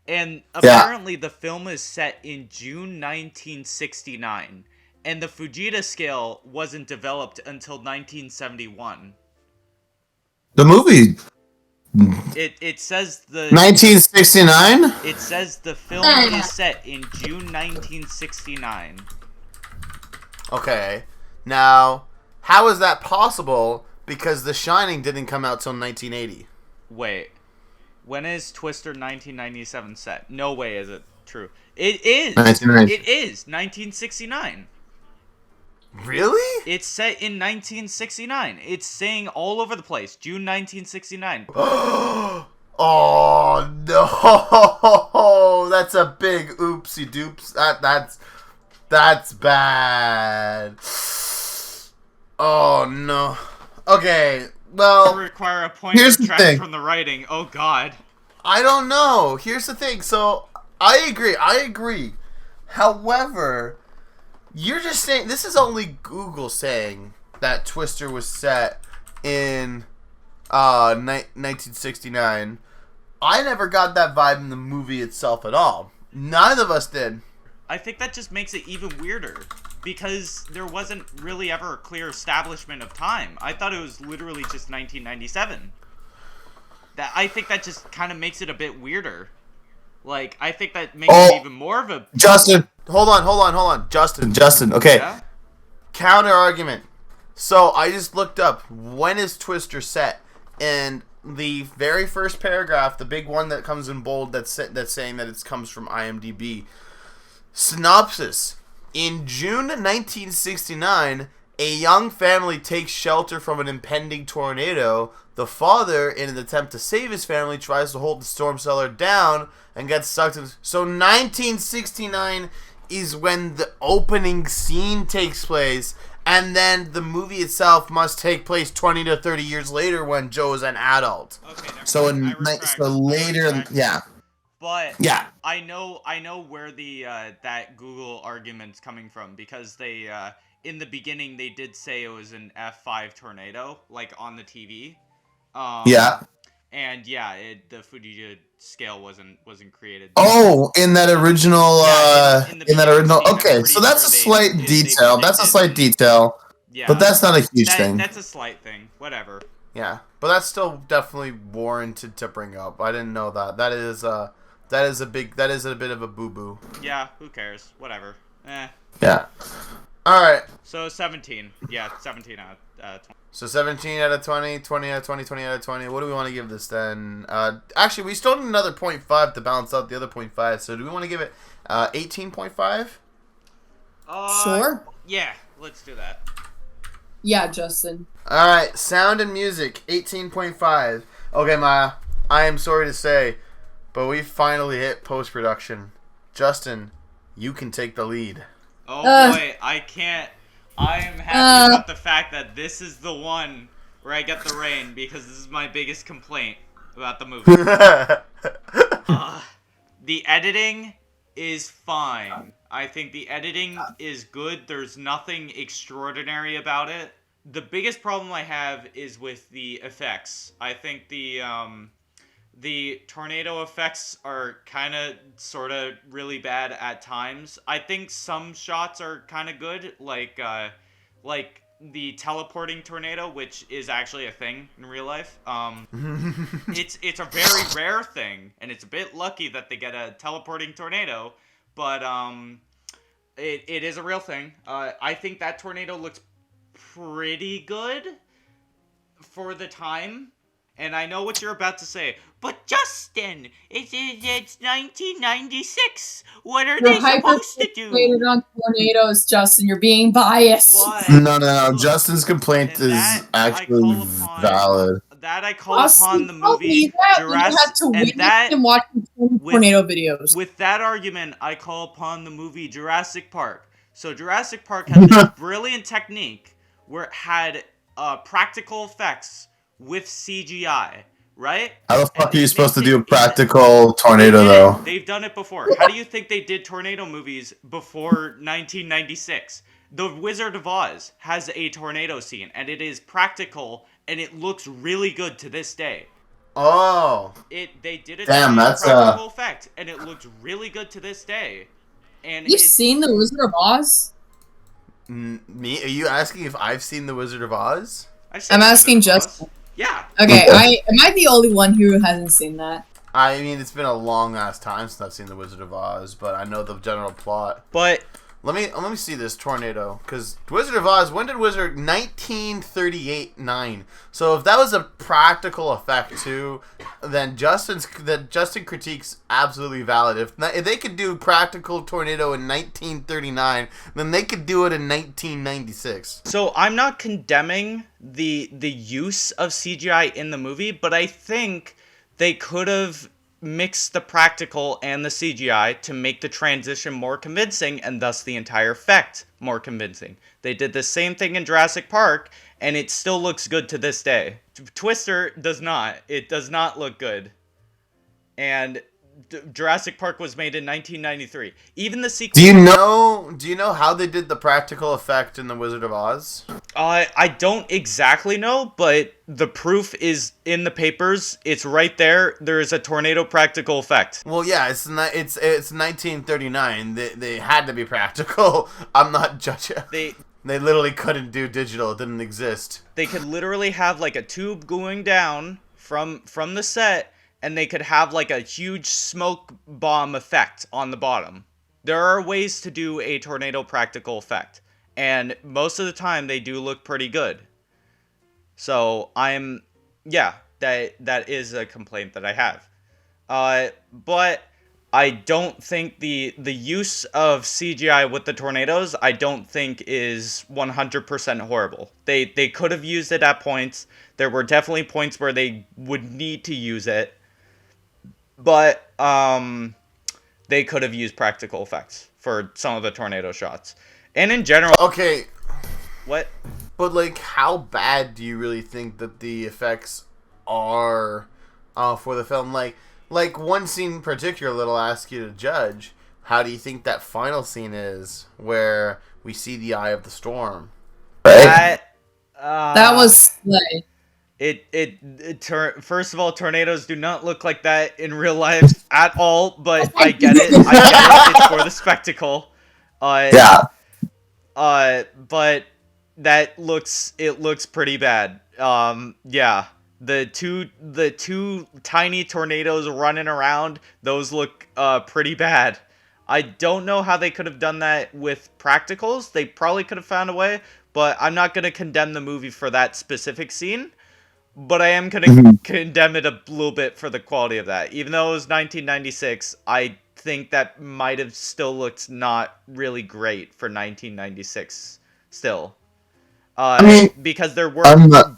S3: And apparently the film is set in June 1969. And the Fujita scale wasn't developed until 1971.
S5: The movie.
S3: It says the
S5: 1969.
S3: It says the film is set in June 1969.
S1: Okay. Now, how is that possible? Because The Shining didn't come out till 1980.
S3: Wait. When is Twister 1997 set? No way is it true. It is.
S5: 1990.
S3: It is 1969.
S1: Really?
S3: It's set in 1969. It's saying all over the place. June 1969.
S1: Oh no! That's a big oopsie doops. That's bad. Oh no. Okay. Well,
S3: Require a point
S5: here's the
S3: subtract
S5: thing.
S3: from the writing. Oh god.
S1: I don't know. Here's the thing. So I agree. However, you're just saying this is only Google saying that Twister was set in 1969. I never got that vibe in the movie itself at all. None of us did.
S3: I think that just makes it even weirder. Because there wasn't really ever a clear establishment of time. I thought it was literally just 1997. I think that just kind of makes it a bit weirder. Like, I think that makes it even more of a...
S5: Justin.
S1: Hold on. Justin.
S5: Okay.
S3: Yeah?
S1: Counter argument. So I just looked up when is Twister set, and the very first paragraph, the big one that comes in bold, that's saying that it comes from IMDb. Synopsis. In June 1969, a young family takes shelter from an impending tornado. The father, in an attempt to save his family, tries to hold the storm cellar down and gets sucked in. So 1969 is when the opening scene takes place, and then the movie itself must take place 20 to 30 years later when Joe is an adult.
S3: Okay, never
S5: So
S3: mind.
S5: later, yeah.
S3: But
S5: Yeah.
S3: I know where the that Google argument's coming from, because they in the beginning they did say it was an F5 tornado, like on the TV.
S5: Yeah.
S3: And yeah, the Fujita scale wasn't created.
S5: Oh, in that original,
S3: in the
S5: in that
S3: beginning
S5: original.
S3: scene, I'm
S5: Okay,
S3: pretty
S5: so that's
S3: sure
S5: a slight
S3: they
S5: detail. That's a slight
S3: predicted-
S5: detail,
S3: Yeah,
S5: but that's not a huge thing.
S3: That's a slight thing. Whatever.
S1: Yeah, but that's still definitely warranted to bring up. I didn't know that. That is a bit of a boo boo.
S3: Yeah, who cares? Whatever.
S5: Yeah.
S1: All right.
S3: So 17. Yeah, 17 out of 20.
S1: So 17 out of 20, 20 out of 20, 20 out of 20. What do we want to give this then? Actually, we still need another 0.5 to balance out the other 0.5. So do we want to give it 18.5?
S2: Sure.
S3: Yeah, let's do that.
S2: Yeah, Justin.
S1: All right, sound and music, 18.5. Okay, Maya, I am sorry to say, but we finally hit post-production. Justin, you can take the lead.
S3: Oh boy, I can't. I am happy about the fact that this is the one where I get the rain, because this is my biggest complaint about the movie. The editing is fine. I think the editing is good. There's nothing extraordinary about it. The biggest problem I have is with the effects. I think the tornado effects are kind of sort of really bad at times. I think some shots are kind of good, like the teleporting tornado, which is actually a thing in real life. It's a very rare thing, and it's a bit lucky that they get a teleporting tornado, but it is a real thing. I think that tornado looks pretty good for the time. And I know what you're about to say, but Justin, it's 1996. What are they supposed to do?
S2: You're on tornadoes, Justin. You're being biased.
S3: But,
S5: No. Justin's complaint is actually valid.
S3: That I call upon the movie Jurassic,
S2: and watching tornado videos.
S3: With that argument, I call upon the movie Jurassic Park. So Jurassic Park had this brilliant technique where it had practical effects with CGI, right?
S5: How the fuck are you supposed to do a practical tornado, though?
S3: They've done it before. How do you think they did tornado movies before 1996? The Wizard of Oz has a tornado scene, and it is practical, and it looks really good to this day.
S1: Oh.
S3: They did it
S5: Damn, that's
S3: practical effect, and it looks really good to this day. And
S2: you've seen The Wizard of Oz?
S1: Me? Are you asking if I've seen The Wizard of Oz?
S2: I'm asking Justin.
S3: Yeah.
S2: Okay, am I the only one who hasn't seen that?
S1: I mean, it's been a long ass time since I've seen The Wizard of Oz, but I know the general plot.
S3: But
S1: let me see this tornado, because Wizard of Oz. When did 1938-9? So if that was a practical effect too, then Justin critique's absolutely valid. If they could do practical tornado in 1939, then they could do it in 1996.
S3: So I'm not condemning the use of CGI in the movie, but I think they could have mixed the practical and the CGI to make the transition more convincing, and thus the entire effect more convincing. They did the same thing in Jurassic Park, and it still looks good to this day. Twister does not. It does not look good. And Jurassic Park was made in 1993. Even the sequel.
S1: Do you know how they did the practical effect in The Wizard of Oz?
S3: I don't exactly know, but the proof is in the papers. It's right there. There is a tornado practical effect.
S1: Well, yeah, it's 1939. They had to be practical. I'm not judging. They literally couldn't do digital. It didn't exist.
S3: They could literally have like a tube going down from the set, and they could have like a huge smoke bomb effect on the bottom. There are ways to do a tornado practical effect, and most of the time they do look pretty good. So that is a complaint that I have. But I don't think the use of CGI with the tornadoes, I don't think is 100% horrible. They could have used it at points. There were definitely points where they would need to use it. But they could have used practical effects for some of the tornado shots. And in general...
S1: Okay.
S3: What?
S1: But, like, how bad do you really think that the effects are for the film? Like one scene in particular that I'll ask you to judge. How do you think that final scene is where we see the eye of the storm?
S5: Right?
S2: That was slay.
S3: First of all, tornadoes do not look like that in real life at all, but I get it. It's for the spectacle.
S5: Yeah.
S3: But it looks pretty bad. Yeah. The two tiny tornadoes running around, those look pretty bad. I don't know how they could have done that with practicals. They probably could have found a way, but I'm not going to condemn the movie for that specific scene. But I am going to condemn it a little bit for the quality of that. Even though it was 1996, I think that might have still looked not really great for 1996 still. Because there were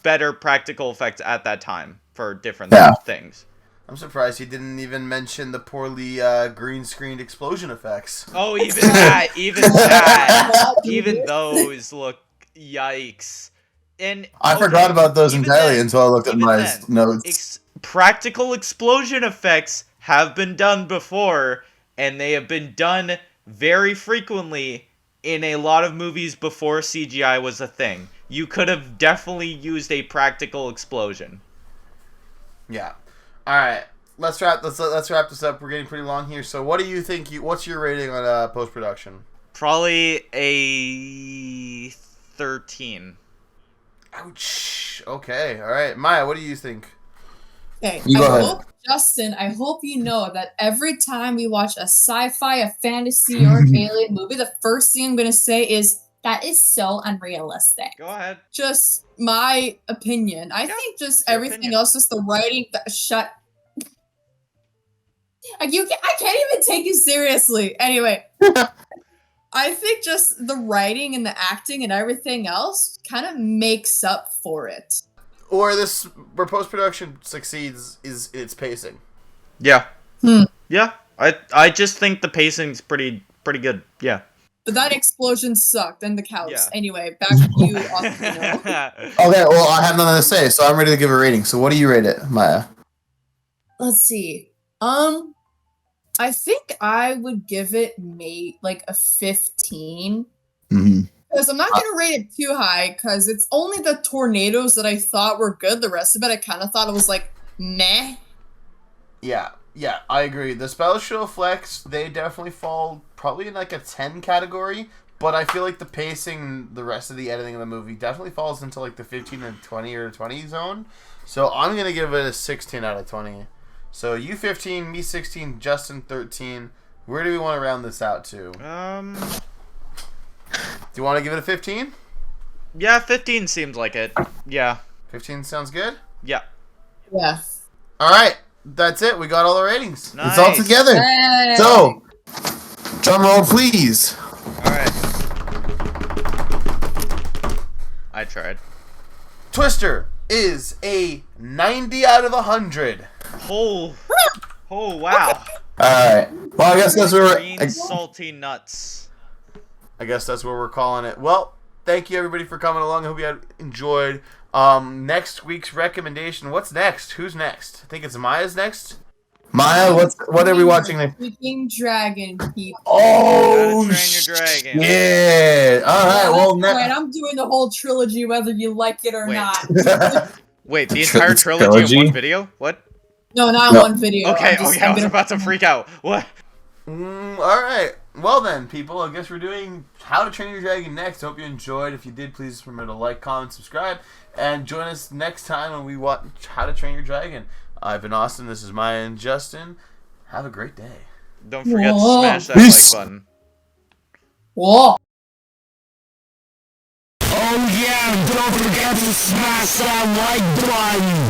S3: better practical effects at that time for different things.
S1: I'm surprised he didn't even mention the poorly green screened explosion effects.
S3: Oh, even those look yikes. And
S5: I forgot about those entirely until I looked at my notes.
S3: Practical explosion effects have been done before, and they have been done very frequently in a lot of movies before CGI was a thing. You could have definitely used a practical explosion.
S1: Yeah. All right. Let's wrap this up. We're getting pretty long here. So, what do you think? What's your rating on post production?
S3: Probably a 13.
S1: Ouch. Okay. All right, Maya. What do you think?
S2: Okay,
S5: You go ahead.
S2: Justin, I hope you know that every time we watch a sci-fi, a fantasy, or an alien movie, the first thing I'm gonna say is that is so unrealistic.
S3: Go ahead.
S2: Just my opinion. I
S3: Yeah,
S2: think just
S3: it's your
S2: everything
S3: opinion.
S2: else, just the writing. Shut. Like I can't even take you seriously. Anyway, I think just the writing and the acting and everything else kind of makes up for it.
S1: Or where post production succeeds is its pacing.
S3: Yeah.
S2: Hmm.
S3: Yeah. I just think the pacing's pretty good. Yeah.
S2: But that explosion sucked, and the cows.
S3: Yeah.
S2: Anyway, back to you, Ospino.
S5: Okay, well, I have nothing to say, so I'm ready to give a rating. So what do you rate it, Maya?
S2: Let's see. I think I would give it like a 15.
S5: Mm-hmm.
S2: Because I'm not gonna rate it too high, because it's only the tornadoes that I thought were good. The rest of it, I kind of thought it was like meh.
S1: Yeah, I agree. The special effects, they definitely fall probably in like a 10 category, but I feel like the pacing, the rest of the editing of the movie definitely falls into like the 15 and 20 or 20 zone. So I'm going to give it a 16 out of 20. So you 15, me 16, Justin 13. Where do we want to round this out to? Do you want to give it a 15?
S3: Yeah, 15 seems like it. Yeah.
S1: 15 sounds good?
S3: Yeah.
S2: Yeah.
S1: All right. That's it. We got all the ratings.
S3: Nice.
S5: It's all together.
S2: Hey.
S5: So, drum roll, please.
S3: All right. I tried.
S1: Twister is a 90 out of 100.
S3: Oh wow.
S5: All right. Well, I guess that's where
S3: Green salty nuts.
S1: I guess that's what we're calling it. Well, thank you everybody for coming along. I hope you had enjoyed. Next week's recommendation. What's next? Who's next? I think it's Maya's next.
S5: Maya, what are we watching next?
S2: Freaking dragon people.
S5: Oh,
S3: Gotta Train Your Dragon.
S5: yeah. All right. Well,
S2: Right, I'm doing the whole trilogy, whether you like it or
S3: Wait.
S2: not.
S3: Wait, the entire trilogy
S4: Trilogy?
S3: in one video? What?
S2: No, not
S5: No.
S2: one video.
S3: Okay,
S2: I'm
S3: I was
S2: gonna-
S3: about to freak out. What?
S1: All right. Well then, people, I guess we're doing How to Train Your Dragon next. Hope you enjoyed. If you did, please remember to like, comment, subscribe, and join us next time when we watch How to Train Your Dragon. I've been Austin. This is Maya and Justin. Have a great day.
S3: Don't forget to
S2: Whoa.
S3: smash that
S5: Peace.
S3: like button.
S2: Whoa.
S6: Oh yeah, don't forget to smash that like button.